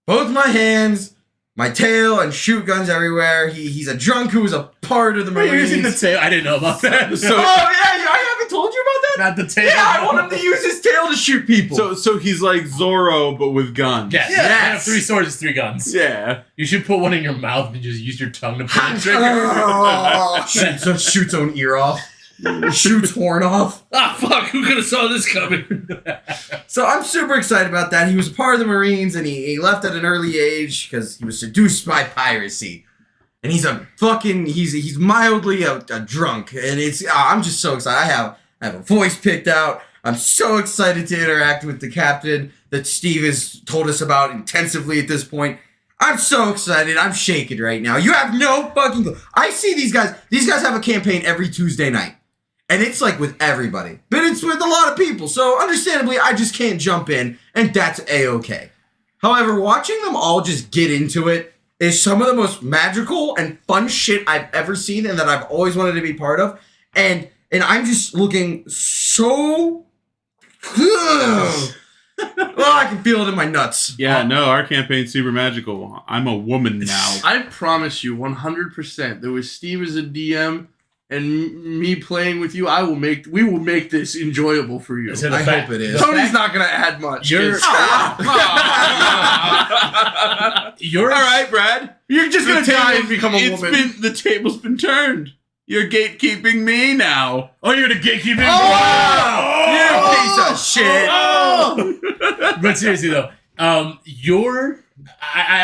both my hands, my tail, and shoot guns everywhere. He's a drunk who is a part of the You're Marines. using the tail. I didn't know about that. Oh yeah, I haven't told you about that. Not the tail. Yeah, I want him to use his tail to shoot people. So he's like Zorro, but with guns. Yes. Yes. I have 3 swords, 3 guns. Yeah. You should put one in your mouth and just use your tongue to pull the trigger. Shoots own ear off. Shoots horn off. Ah, fuck, who could have saw this coming? So I'm super excited about that. He was a part of the Marines, and he left at an early age because he was seduced by piracy. And he's mildly a drunk, and I'm just so excited. I have a voice picked out. I'm so excited to interact with the captain that Steve has told us about intensively at this point. I'm so excited. I'm shaking right now. You have no fucking clue. I see these guys. These guys have a campaign every Tuesday night. And it's like with everybody. But it's with a lot of people. So understandably, I just can't jump in. And that's A-okay. However, watching them all just get into it is some of the most magical and fun shit I've ever seen and that I've always wanted to be part of. And I'm just looking so... Oh, I can feel it in my nuts. Yeah, no, our campaign's super magical. I'm a woman now. I promise you 100% that with Steve as a DM and me playing with you, we will make this enjoyable for you. So I hope it is. Tony's not going to add much. You're All right, Brad. You're just going to die and become a woman. The table's been turned. You're gatekeeping me now. Oh, you're gonna gatekeep him? You piece of shit. But seriously though, I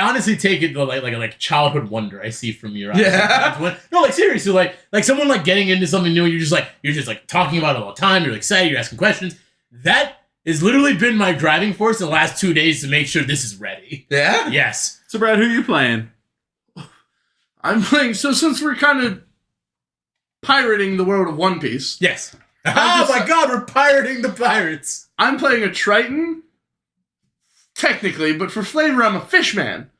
honestly take it though like childhood wonder I see from your eyes. Yeah. No, like seriously, like someone like getting into something new, you're just like talking about it all the time, you're excited, you're asking questions. That has literally been my driving force the last 2 days to make sure this is ready. Yeah? Yes. So, Brad, who are you playing? I'm playing, so since we're kind of pirating the world of One Piece, Yes. Oh my god, we're pirating the pirates. I'm playing a Triton, technically, but for flavor, I'm a fishman.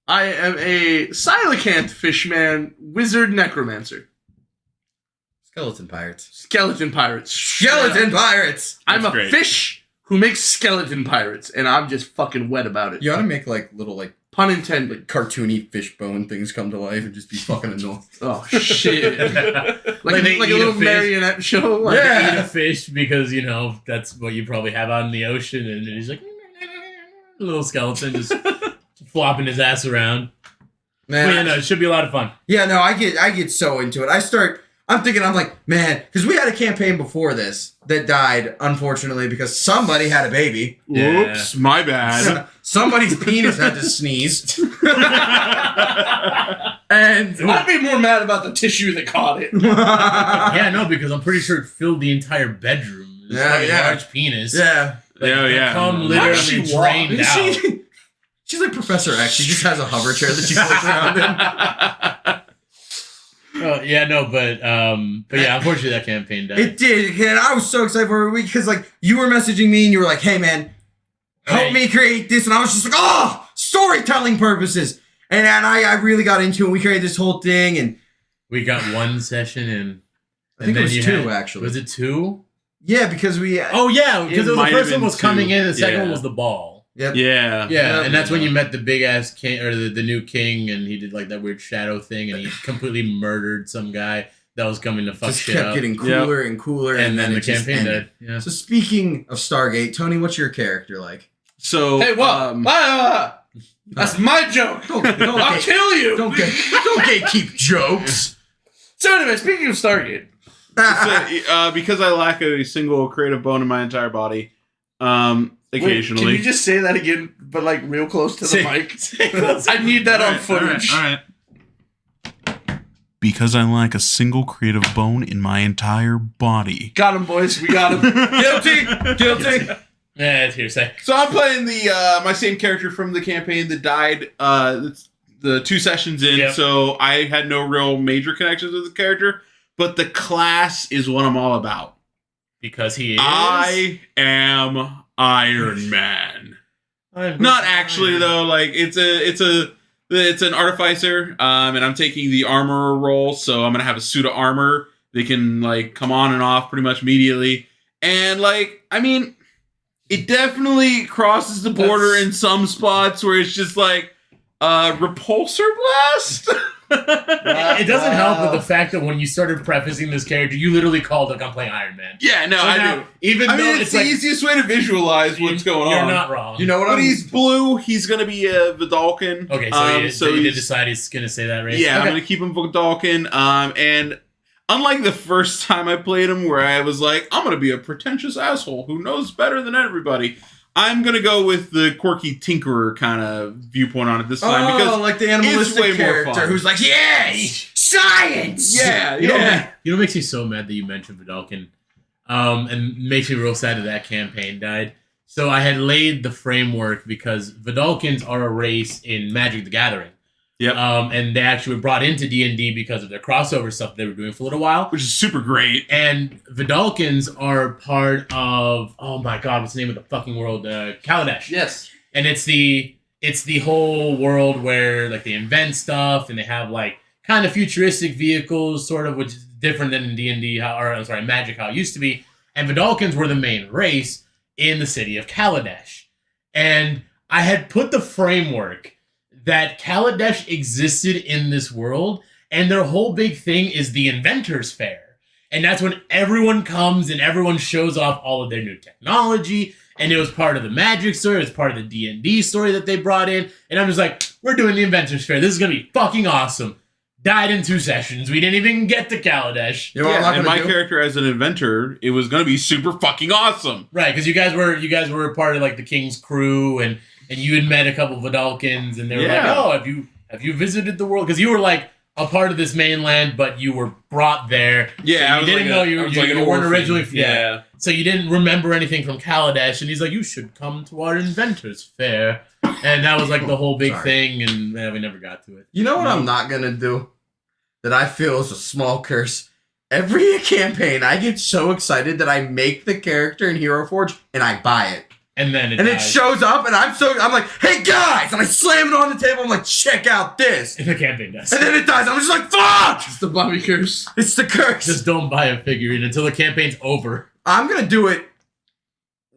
I am a Coelacanth fishman, wizard necromancer. Skeleton pirates. Skeleton pirates. Skeleton pirates! I'm That's a great. fish who makes skeleton pirates, and I'm just fucking wet about it. You ought to make like little like Pun intended. cartoony fish bone things come to life and just be fucking annoying. Oh, shit. like they a eat little fish. marionette show. Like, Yeah. Eat a fish because, that's what you probably have out in the ocean. And he's like, a little skeleton just flopping his ass around. Man, But, it should be a lot of fun. yeah, no, I get so into it. I'm like, man, because we had a campaign before this that died, unfortunately, because somebody had a baby. Yeah. Oops, my bad. Somebody's penis had to sneeze. And I'd be more mad about the tissue that caught it. Yeah, no, because I'm pretty sure it filled the entire bedroom. This fucking large penis. Yeah. Yeah. Come literally drained out. She's like Professor X. She just has a hover chair that she floats around in. Yeah, no, but yeah, unfortunately that campaign died. It did, and I was so excited for it because like you were messaging me and you were like, "Hey man, help me create this," and I was just like, "Oh, storytelling purposes." And I really got into it. We created this whole thing, and we got one session in. I think it was two actually. Was it two? Yeah, because we. Oh yeah, because the first one was coming in, the second one Yeah. was the ball. Yep. Yeah. Yeah, and that's when you met the big ass king or the new king, and he did like that weird shadow thing, and he completely murdered some guy that was coming to fuck Just shit kept up. getting cooler and cooler, And then it the just campaign ended. died. Yeah. So speaking of Stargate, Tony, what's your character like? So Hey, what? That's my joke. Don't I'll kill you. don't gatekeep jokes. So anyway, speaking of Stargate, because I lack a single creative bone in my entire body, occasionally. Wait, can you just say that again, but like real close to the mic? I need that on footage. All right. Because I lack a single creative bone in my entire body. Got him, boys. We got him. Guilty. Yeah, it's hearsay. So I'm playing the my same character from the campaign that died. It's the 2 sessions in, Yep. so I had no real major connections with the character. But the class is what I'm all about. Because he is. I am Iron Man. Not actually though. Like it's an artificer, and I'm taking the armorer role. So I'm gonna have a suit of armor. They can like come on and off pretty much immediately. And like, I mean, it definitely crosses the border in some spots where it's just like repulsor blast. It doesn't help with the fact that when you started prefacing this character, you literally called like I'm playing Iron Man. Yeah, no, So I now, do. Even I though mean, it's the like, easiest way to visualize what's going you're on. not wrong. You know what? But he's blue. He's gonna be a Vidalkin. Okay, so you did decide he's gonna say that race. Yeah, Okay. I'm gonna keep him Vidalkin. And unlike the first time I played him, where I was like, I'm gonna be a pretentious asshole who knows better than everybody, I'm gonna go with the quirky tinkerer kind of viewpoint on it this time because like the it's way animalistic more character fun. who's like, yes, science. yeah, You know, yeah. you know what makes me so mad that you mentioned Vidalkin? And makes me real sad that campaign died. So I had laid the framework because Vidalkins are a race in Magic the Gathering. Yep. And they actually were brought into D&D because of their crossover stuff they were doing for a little while. Which is super great. And Vidalkins are part of, oh my god, what's the name of the fucking world? Kaladesh. Yes. And it's the whole world where like they invent stuff and they have like kind of futuristic vehicles, sort of, which is different than in D&D, Magic, how it used to be. And Vidalkins were the main race in the city of Kaladesh. And I had put the framework that Kaladesh existed in this world, and their whole big thing is the Inventors Fair. And that's when everyone comes and everyone shows off all of their new technology. And it was part of the Magic story. It was part of the D&D story that they brought in. And I'm just like, we're doing the Inventors Fair. This is going to be fucking awesome. Died in 2 sessions. We didn't even get to Kaladesh. You know what I'm Yeah, not and gonna my do? character as an inventor, it was gonna be super fucking awesome. Right, because you guys were a part of like the King's crew, and you had met a couple of Vidalkins, and they were like, Yeah. oh, have you visited the world? Because you were like a part of this mainland, but you were brought there. Yeah, so I you was didn't like know a- you I was like an weren't orphan. originally. Yeah. So you didn't remember anything from Kaladesh, and he's like, you should come to our Inventors Fair, and that was like the whole big Sorry. thing, and we never got to it. You know what I'm not gonna do? That I feel is a small curse. Every campaign, I get so excited that I make the character in Hero Forge and I buy it. And then it And it dies. shows up and I'm like, hey guys! And I slam it on the table. I'm like, check out this. And the campaign does. And then it dies. I'm just like, fuck! It's the Bobby curse. It's the curse. Just don't buy a figurine until the campaign's over. I'm gonna do it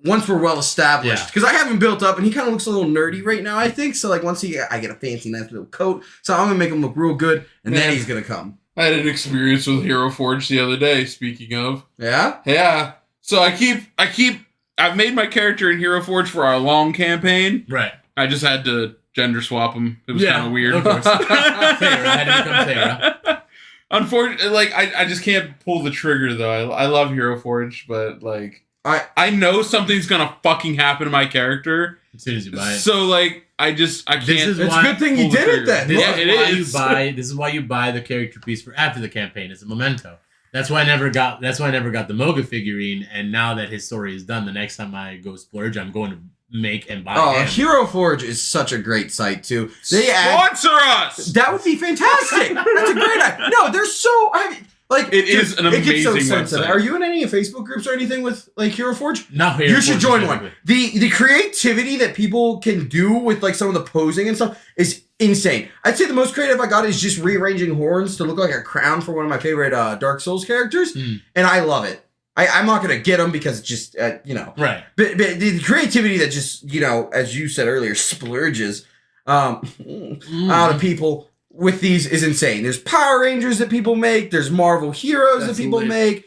once we're well established. Yeah. Because I haven't built up and he kind of looks a little nerdy right now, I think. So like once I get a fancy nice little coat. So I'm gonna make him look real good and then Man. he's gonna come. I had an experience with Hero Forge the other day, speaking of. Yeah? Yeah. So I've made my character in Hero Forge for our long campaign. Right. I just had to gender swap them. It was Yeah, kind of weird. of course. Thera had to become Thera. Unfortunately, like I just can't pull the trigger though. I love Hero Forge, but like I know something's gonna fucking happen to my character As soon as you buy it. So like I can't. is It's why- a good thing you did it then. This is why you buy the character piece for after the campaign. It's a memento. That's why I never got the Moga figurine. And now that his story is done, the next time I go splurge, I'm going to make and buy him. Hero Forge is such a great site too. Sponsor us. That would be fantastic. That's a great idea. No, they're so. It is an amazing expensive. website. Are you in any Facebook groups or anything with like Hero Forge? No, Hero You should Forge join one. specifically. The creativity that people can do with like some of the posing and stuff is insane. I'd say the most creative I got is just rearranging horns to look like a crown for one of my favorite Dark Souls characters, and I love it. I'm not gonna get them because it's just Right. But the creativity that just as you said earlier splurges out of people with these is insane. There's Power Rangers that people make. There's Marvel Heroes that people make.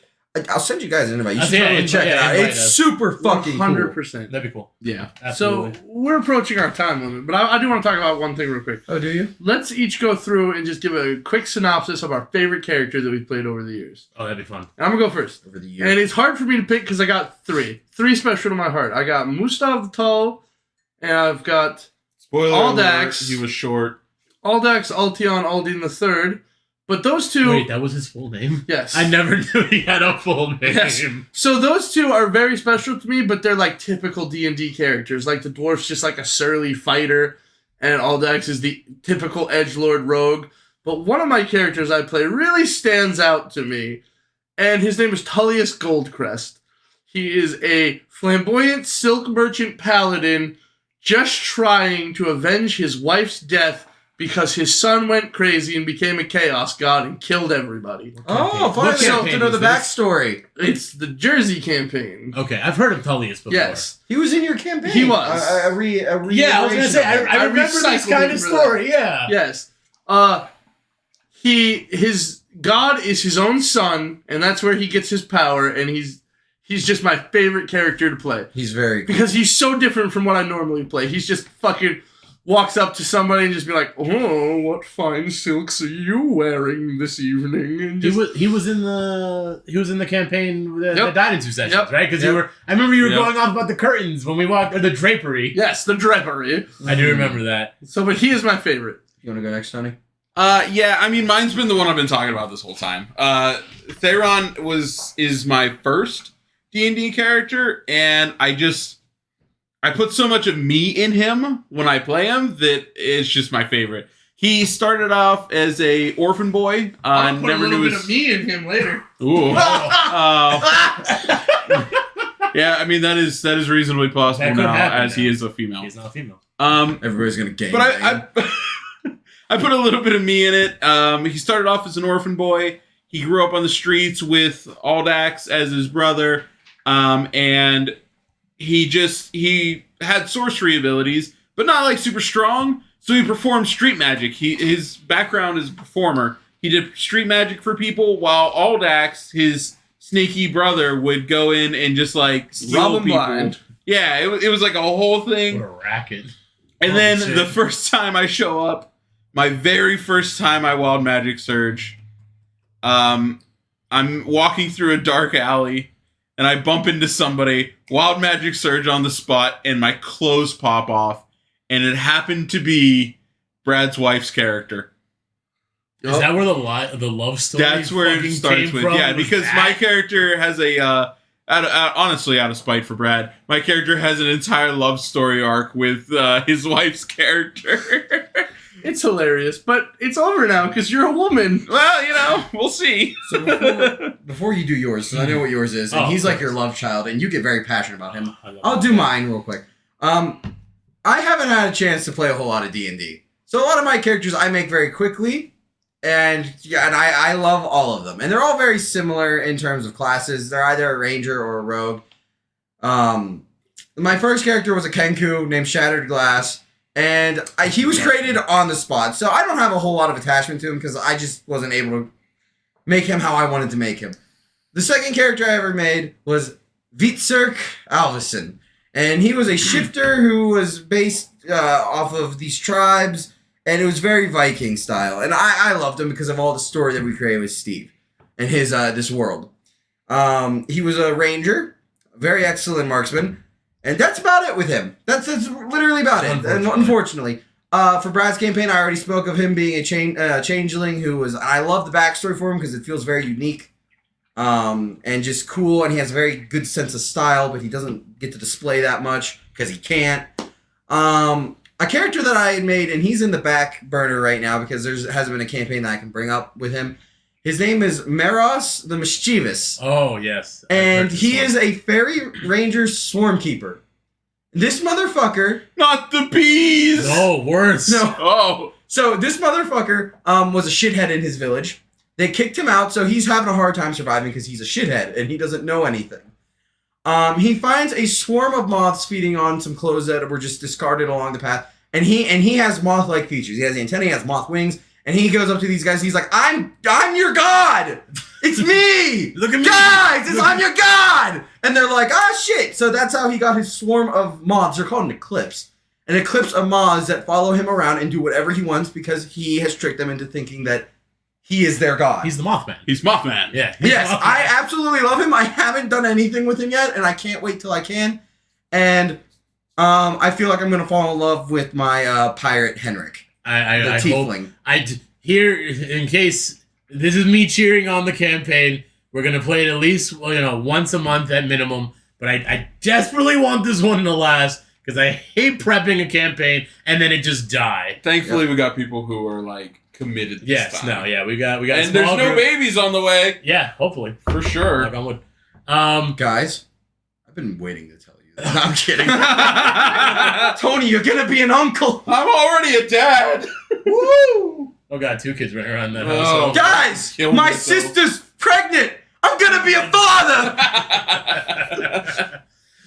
I'll send you guys an invite. You should totally check it out. It's super fucking 100%. That'd be cool. Yeah. Absolutely. So we're approaching our time limit, but I do want to talk about one thing real quick. Oh, do you? Let's each go through and just give a quick synopsis of our favorite character that we've played over the years. Oh, that'd be fun. And I'm gonna go first. Over the years. And it's hard for me to pick because I got three special to my heart. I got Mustav the Tall, and I've got Spoiler Aldax. alert, he was short. Aldax, Altion, Aldine the Third. But those two, Wait, that was his full name? yes, I never knew he had a full name. Yes. So those two are very special to me, but they're like typical D&D characters. Like the dwarf's just like a surly fighter, and Aldax is the typical edgelord rogue. But one of my characters I play really stands out to me, and his name is Tullius Goldcrest. He is a flamboyant silk merchant paladin just trying to avenge his wife's death because his son went crazy and became a chaos god and killed everybody. Oh, finally What I have campaign to know the was this? backstory. It's the Jersey campaign. Okay, I've heard of Tullius before. Yes. He was in your campaign. He was. Yeah, I was gonna say I remember this recycled kind him of for story. Yeah. Yes. His god is his own son, and that's where he gets his power, and he's just my favorite character to play. He's very cool. Because he's so different from what I normally play. He's just fucking walks up to somebody and just be like, "Oh, what fine silks are you wearing this evening?" And just, He was in the campaign that Yep. died in 2 sessions, Yep. right? Because Yep. I remember you were Yep. going off about the curtains when we walked, or the drapery. yes, the drapery. I do remember that. So, but he is my favorite. You want to go next, Tony? Yeah, I mean, mine's been the one I've been talking about this whole time. Theron is my first D&D character, and I put so much of me in him when I play him that it's just my favorite. He started off as a orphan boy. I'll put Never a little knew bit his. of me in him later. Ooh. Yeah, I mean that is reasonably possible That could now, happen as he now. is a female. He's not a female. Everybody's gonna game. But I I put a little bit of me in it. He started off as an orphan boy. He grew up on the streets with Aldax as his brother, and he had sorcery abilities, but not like super strong. So he performed street magic. His background is a performer. He did street magic for people, while Aldax, his sneaky brother, would go in and just like steal Rob 'em people. blind. Yeah, it was like a whole thing. What a racket. And Oh, then shit. the first time I show up, my very first time I Wild Magic Surge, I'm walking through a dark alley and I bump into somebody, Wild Magic Surge on the spot, and my clothes pop off. And it happened to be Brad's wife's character. Is that where the love story That's where it fucking starts came with. from? Yeah, Was because that? my character has honestly, out of spite for Brad, my character has an entire love story arc with his wife's character. It's hilarious, but it's over now because you're a woman. Well, we'll see. So before you do yours, so I know what yours is, and Oh, he's like of your love child, and you get very passionate about him. I love I'll that. do mine real quick. I haven't had a chance to play a whole lot of D&D, so a lot of my characters I make very quickly, and I love all of them, and they're all very similar in terms of classes. They're either a ranger or a rogue. My first character was a Kenku named Shattered Glass. And he was created on the spot, so I don't have a whole lot of attachment to him because I just wasn't able to make him how I wanted to make him. The second character I ever made was Vitsirk Alvison, And he was a shifter who was based off of these tribes, and it was very Viking style. And I loved him because of all the story that we created with Steve and his this world. He was a ranger, very excellent marksman, and that's about it with him. That's literally about it. Unfortunately. For Brad's campaign, I already spoke of him being a changeling who was. I love the backstory for him because it feels very unique, and just cool. And he has a very good sense of style, but he doesn't get to display that much because he can't. A character that I had made, and he's in the back burner right now because there hasn't been a campaign that I can bring up with him. His name is Meros the Mischievous. Oh yes, and he is a fairy ranger swarm keeper. This motherfucker... Not the bees! No, worse. No. Oh. So this motherfucker was a shithead in his village. They kicked him out, so he's having a hard time surviving because he's a shithead and he doesn't know anything. He finds a swarm of moths feeding on some clothes that were just discarded along the path. And he has moth-like features. He has the antennae, he has moth wings, and he goes up to these guys. He's like, I'm your god! It's me! Look at me! Guys, I'm your god! And they're like, shit! So that's how he got his swarm of moths. They're called an eclipse. An eclipse of moths that follow him around and do whatever he wants because he has tricked them into thinking that he is their god. He's the Mothman. He's Mothman. Yeah. Yes, Mothman. I absolutely love him. I haven't done anything with him yet, and I can't wait till I can. And I feel like I'm going to fall in love with my pirate Henrik. The tiefling. Here, in case this is me cheering on the campaign, we're gonna play it at least once a month at minimum. But I desperately want this one to last because I hate prepping a campaign and then it just die. Thankfully, we got people who are like committed. This time. We got. And there's no babies on the way. Yeah, hopefully for sure. Knock on wood. Guys, I've been waiting to tell you that. I'm kidding. Tony, you're gonna be an uncle. I'm already a dad. Woo! Oh god, 2 kids running around that house. Guys, my sister's pregnant. I'm gonna be a father.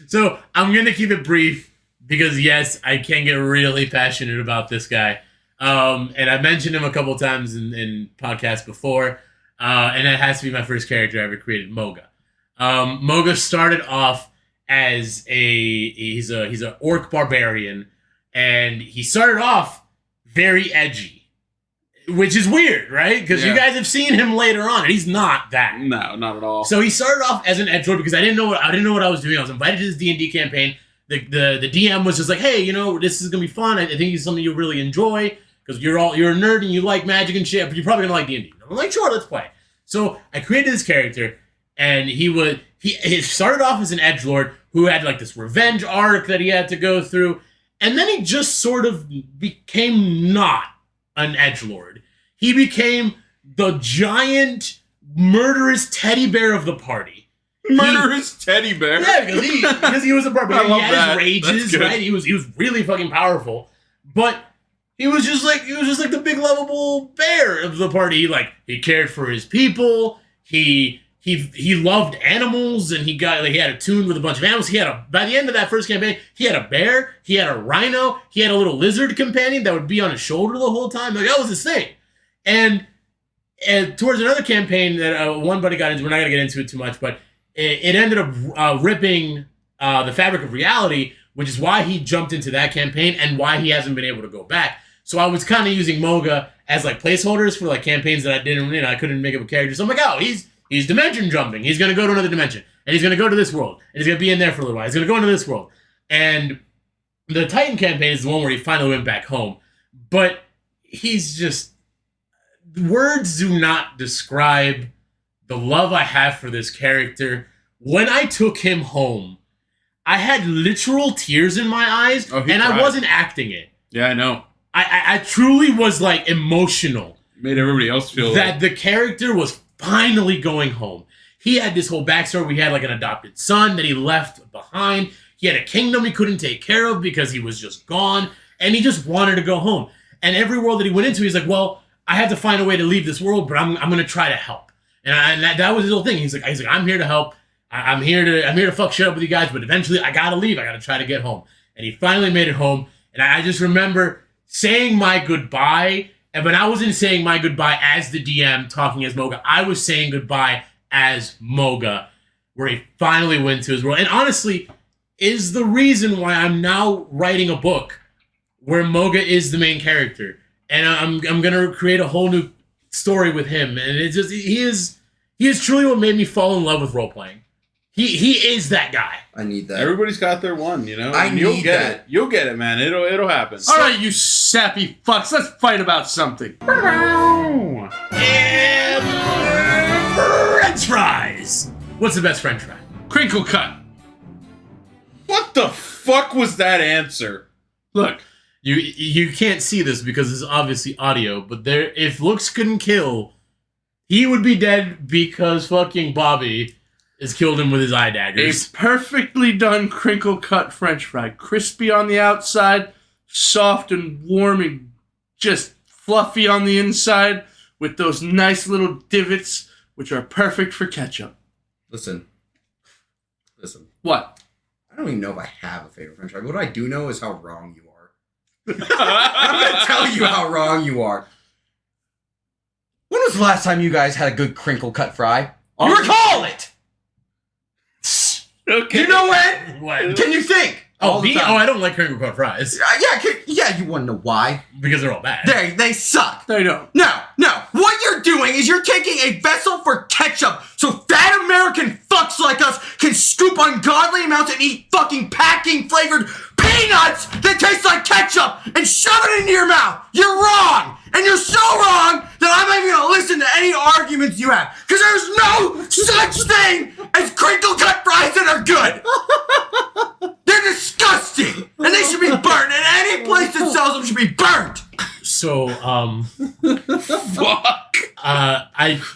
So I'm gonna keep it brief because yes, I can get really passionate about this guy. And I mentioned him a couple times in podcasts before. And that has to be my first character I ever created, Moga. Moga started off as he's an orc barbarian, and he started off very edgy. Which is weird, right? Because you guys have seen him later on, and he's not that. No, not at all. So he started off as an edgelord because I didn't know what I was doing. I was invited to this D&D campaign. The DM was just like, hey, this is gonna be fun. I think it's something you'll really enjoy because you're a nerd and you like magic and shit, but you're probably gonna like D&D. I'm like, sure, let's play. So I created this character, and he started off as an edgelord who had like this revenge arc that he had to go through, and then he just sort of became not an edgelord. He became the giant murderous teddy bear of the party. Murderous teddy bear? Yeah, because he was a barbarian. I love he had that. his rages, right? He was really fucking powerful. But he was just like the big lovable bear of the party. He cared for his people. He loved animals, and he had a tune with a bunch of animals. By the end of that first campaign, he had a bear, he had a rhino, he had a little lizard companion that would be on his shoulder the whole time. That was his thing. And towards another campaign that one buddy got into, we're not going to get into it too much, but it ended up ripping the fabric of reality, which is why he jumped into that campaign and why he hasn't been able to go back. So I was kind of using Moga as placeholders for campaigns that I couldn't make up a character. So I'm like, oh, he's dimension jumping. He's going to go to another dimension. And he's going to go to this world. And he's going to be in there for a little while. He's going to go into this world. And the Titan campaign is the one where he finally went back home. But he's just... Words do not describe the love I have for this character. When I took him home, I had literal tears in my eyes. And cried. I wasn't acting it. Yeah, I know. I truly was emotional. Made everybody else feel that the character was finally going home. He had this whole backstory. We had an adopted son that he left behind. He had a kingdom he couldn't take care of because he was just gone, and he just wanted to go home. And every world that he went into, he's like, well, I have to find a way to leave this world, but I'm going to try to help. And that was his whole thing. He's like, I'm here to help. I'm here to fuck shit up with you guys, but eventually I got to leave. I got to try to get home. And he finally made it home. And I just remember saying my goodbye. But I wasn't saying my goodbye as the DM talking as Moga. I was saying goodbye as Moga, where he finally went to his world. And honestly, is the reason why I'm now writing a book where Moga is the main character, and I'm gonna create a whole new story with him, and it's just he is truly what made me fall in love with role playing. He is that guy. I need that. Everybody's got their one, you know. I And you'll need get that. it. You'll get it, man. It'll happen. All right, you sappy fucks. Let's fight about something. And French fries. What's the best French fry? Crinkle cut. What the fuck was that answer? Look, You can't see this because it's obviously audio, but if looks couldn't kill, he would be dead because fucking Bobby has killed him with his eye a daggers. perfectly done crinkle cut French fry, crispy on the outside, soft and warm and just fluffy on the inside, with those nice little divots, which are perfect for ketchup. Listen. What? I don't even know if I have a favorite French fry. What I do know is how wrong you are. I'm going to tell you how wrong you are. When was the last time you guys had a good crinkle cut fry? You recall it! Okay. You know when? What? Can you think? Oh, the me? time. Oh, I don't like crinkle cut fries Yeah, you want to know why? because they're all bad. They suck. They don't. No. What you're doing is you're taking a vessel for ketchup so fat American fucks like us can scoop ungodly amounts and eat fucking packing flavored peanuts that taste like ketchup and shove it into your mouth. You're wrong. And you're so wrong that I'm not even going to listen to any arguments you have. Because there's no such thing as crinkle cut fries that are good. They're disgusting. And they should be burnt. And any place that sells them should be burnt. So, Fuck.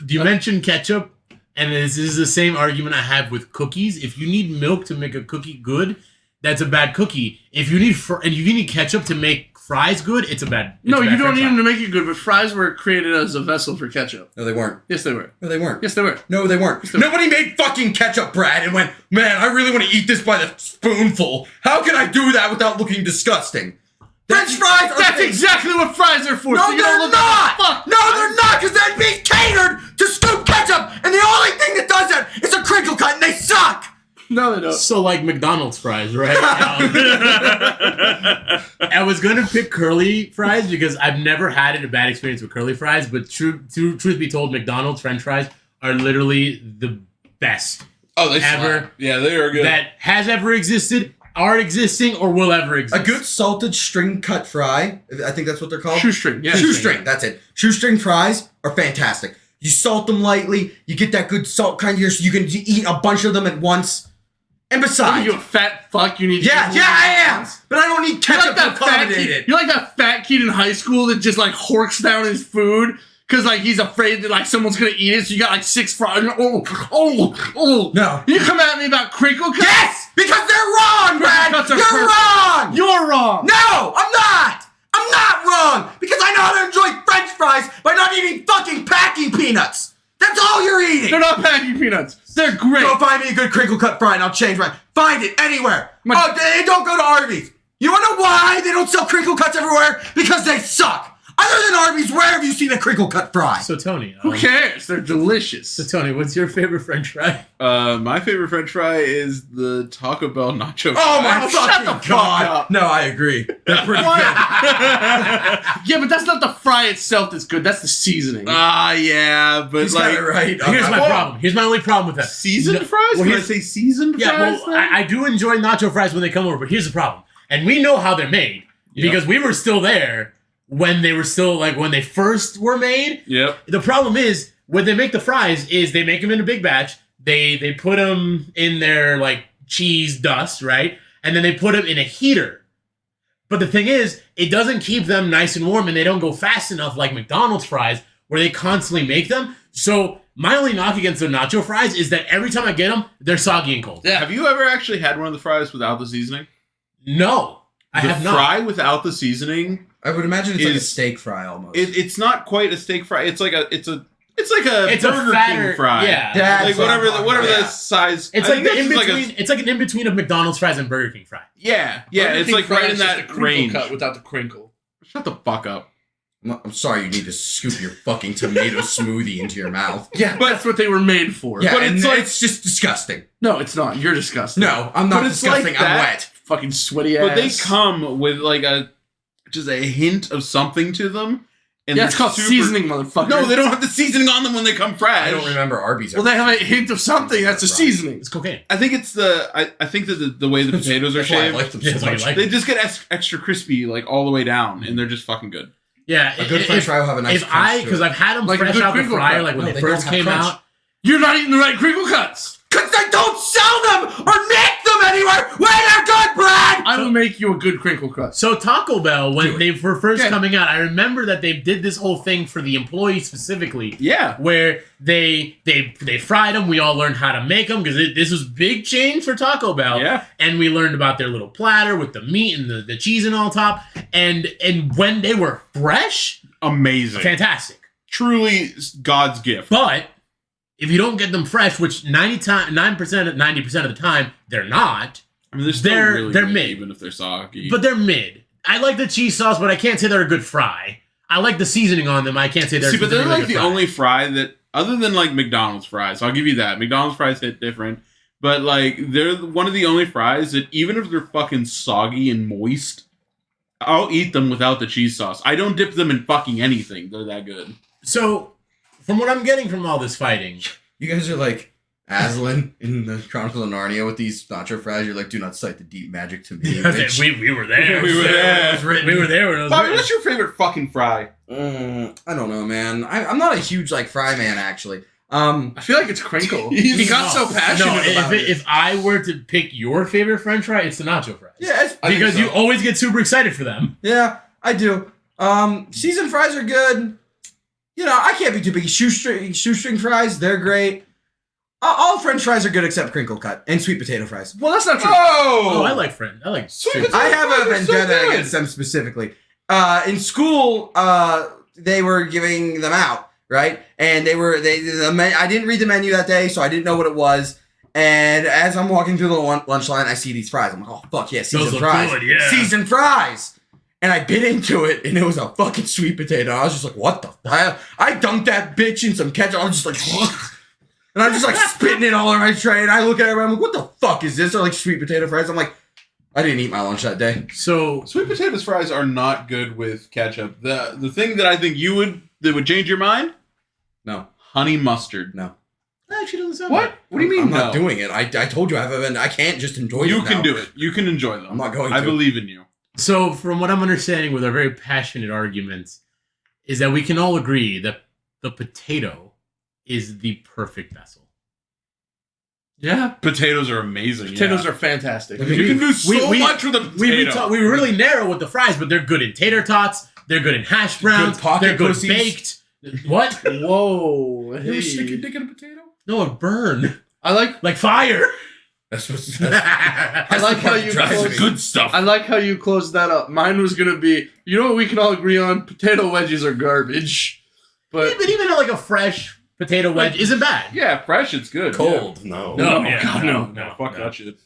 you mentioned ketchup, and this is the same argument I have with cookies. If you need milk to make a cookie good, that's a bad cookie. If you need ketchup to make fries good, it's a bad. No, you don't French need fry. them to make it good, but fries were created as a vessel for ketchup. No, they weren't. Yes, they were. No, they weren't. Yes, they were. No, they weren't. Nobody made fucking ketchup, Brad, and went, man, I really want to eat this by the spoonful. How can I do that without looking disgusting? French fries are... That's exactly what fries are for. No, so you they're don't look not! like a fuck. No, they're not, because they'd be catered to scoop ketchup, and the only thing that does that is a crinkle cut, and they suck! No, they don't. So like McDonald's fries, right? I was gonna pick curly fries because I've never had a bad experience with curly fries, but truth be told, McDonald's French fries are literally the best Oh, they ever slap. Yeah, they are good. that has ever existed, are existing, or will ever exist. A good salted string cut fry, I think that's what they're called. Shoestring, yeah. Shoestring, that's it. Shoestring fries are fantastic. You salt them lightly, you get that good salt kind here so you can eat a bunch of them at once. And Are besides... you a fat fuck? You need to Yeah, eat I am! But I don't need You're ketchup like that to fat accommodate kid. it. You're like that fat kid in high school that just like horks down his food because like he's afraid that like someone's gonna eat it. So you got like 6 fries. Oh. No. You come at me about crinkle cuts? Yes! Because they're wrong, Brad! cuts are You're perfect. wrong! You're wrong. No, I'm not! I'm not wrong! Because I know how to enjoy French fries by not eating fucking packing peanuts! That's all you're eating! They're not packing peanuts. They're great. Go find me a good crinkle cut fry and I'll change mine. Find it anywhere. My- They don't go to Arby's. You wanna know why they don't sell crinkle cuts everywhere? Because they suck. Other than Arby's, where have you seen a crinkle cut fry? So Tony, Who cares? They're delicious. So Tony, what's your favorite French fry? My favorite French fry is the Taco Bell nacho. Oh my Oh, shut fucking the fuck god! up. No, I agree. They're pretty good. Yeah, but that's not the fry itself that's good. That's the seasoning. Yeah, but He's got like it right. Here's my problem. Here's my only problem with that. seasoned No- fries. well, Can I here's- say seasoned Yeah, fries? well, I do enjoy nacho fries when they come over, but here's the problem. And we know how they're made because we were still there when they were still like when they first were made. Yep. The problem is when they make the fries is they make them in a big batch. They put them in their like cheese dust, right? And then they put them in a heater. But the thing is, it doesn't keep them nice and warm and they don't go fast enough like McDonald's fries where they constantly make them. So my only knock against their nacho fries is that every time I get them, they're soggy and cold. Yeah. Have you ever actually had one of the fries without the seasoning? No, I The have not. fry without the seasoning. I would imagine it's like a Is- steak fry almost. It's not quite a steak fry. It's like a It's a Burger fatter- King fry. yeah. That's Like what I'm whatever talking the about. size. It's I like think the in this is between. It's like an in between of McDonald's fries and Burger King fry. Yeah, Burger it's King like fry right in is just a that crinkle range. cut without the crinkle. Shut the fuck up. I'm sorry you need to scoop your fucking tomato smoothie into your mouth. Yeah, but that's what they were made for. Yeah, But and it's like, it's just disgusting. no, it's not. You're disgusting. No, I'm not But it's disgusting. like I'm that. wet. Fucking sweaty ass. But they come with like just a hint of something to them. And Yeah, it's they're called super- seasoning, motherfucker. No, they don't have the seasoning on them when they come fresh. I don't remember Arby's. Well, they have a hint of something. That's a Right. seasoning. It's cocaine. I think it's I think that the way the potatoes are That's why I shaved, like them Yeah, so that's why you much. like they just get extra crispy like all the way down, and they're just fucking good. Yeah, A good French fry will have a nice crunch to because it. I've had them Like a fresh good out the crinkle fryer, cut. like when No, they they first don't have came crunch. out. You're not eating the right crinkle cuts. Because they don't sell them or make them anywhere where they're good, Brad! I will make you a good crinkle cut. So Taco Bell, when Do they were first Yeah. coming out, I remember that they did this whole thing for the employees specifically, Yeah, where they fried them. We all learned how to make them because this was big change for Taco Bell. yeah. And we learned about their little platter with the meat and the cheese and all top. And when they were fresh, Amazing, fantastic. truly God's gift. But if you don't get them fresh, which 90% of the time they're not, I mean, they're still They're- really they're good, mid. even if they're soggy. but they're mid. I like the cheese sauce, but I can't say they're a good fry. I like the seasoning on them. I can't say they're see, but they're specifically like a the fry. only fry that, other than like McDonald's fries, I'll give you that. McDonald's fries hit different, but like they're one of the only fries that even if they're fucking soggy and moist, I'll eat them without the cheese sauce. I don't dip them in fucking anything. They're that good. So, from what I'm getting from all this fighting, You guys are like Aslan in the Chronicle of Narnia with these nacho fries. You're like, do not cite the deep magic to me. bitch. we were there. We were there. It was written. We were there when it was Bobby, written. what's your favorite fucking fry? I don't know, man. I'm not a huge like fry man, actually. I feel like it's crinkle. He's- He got so passionate No, about it. if I were to pick your favorite French fry, it's the nacho fries. Yeah, I think because so. you always get super excited for them. yeah, I do. Seasoned fries are good. You know, I can't be too big. Shoestring fries, they're great. All French fries are good except crinkle cut and sweet potato fries. Well, that's not true. Oh, I like French. I like Sweet sweet potato- I have a fries are so vendetta good. against them specifically. In school, they were giving them out, right? And I didn't read the menu that day, so I didn't know what it was. And as I'm walking through the lunch line, I see these fries. I'm like, oh fuck yeah, seasoned look fries, good, yeah. seasoned fries. And I bit into it, and it was a fucking sweet potato. I was just like, what the? I dunked that bitch in some ketchup. I was just like, and I'm just like spitting it all over my tray. And I look at it, I'm like, what the fuck is this? They're like sweet potato fries. I'm like, I didn't eat my lunch that day. So Sweet potatoes fries are not good with ketchup. The thing that I think that would change your mind, No, honey mustard. no. that actually doesn't sound What? bad. What do you mean? I'm not no? doing it. I told you I can't just enjoy it. You can now. do it. You can enjoy them. I'm not going I to. believe in you. So, from what I'm understanding with our very passionate arguments, is that we can all agree that the potato is the perfect vessel. Yeah. Potatoes are amazing. Potatoes are fantastic. I mean, You can do so we- much with a potato. We were really narrow with the fries, but they're good in tater tots. They're good in hash browns. Good pocket They're good pussies. baked. What? Whoa. You ever Hey. stick your dick in a potato? No, it burned I like fire. That's what's. I like how you drives close, me. Good stuff. I like how you closed that up. Mine was gonna be, you know what we can all agree on? Potato wedges are garbage. But But even like a fresh potato wedge isn't bad. Yeah, fresh. It's good. Cold. No. No, Oh, yeah, God, no, Yeah. no, Fuck no. that shit.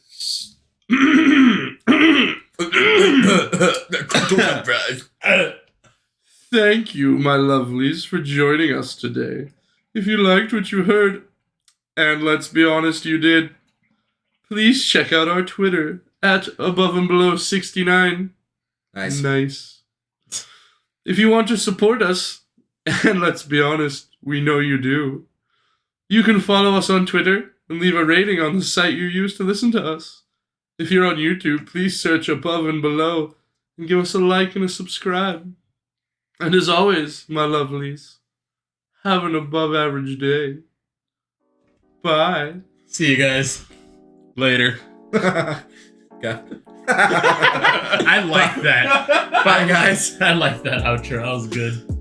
thank you, my lovelies, for joining us today. If you liked what you heard, and let's be honest, you did, please check out our Twitter at aboveandbelow69. Nice. Nice. If you want to support us, and let's be honest, we know you do, you can follow us on Twitter and leave a rating on the site you use to listen to us. If you're on YouTube, please search Above and Below and give us a like and a subscribe. And as always, my lovelies, have an above average day. Bye. See you guys. Later. Okay. I like that. Bye, guys. I like that outro. That was good.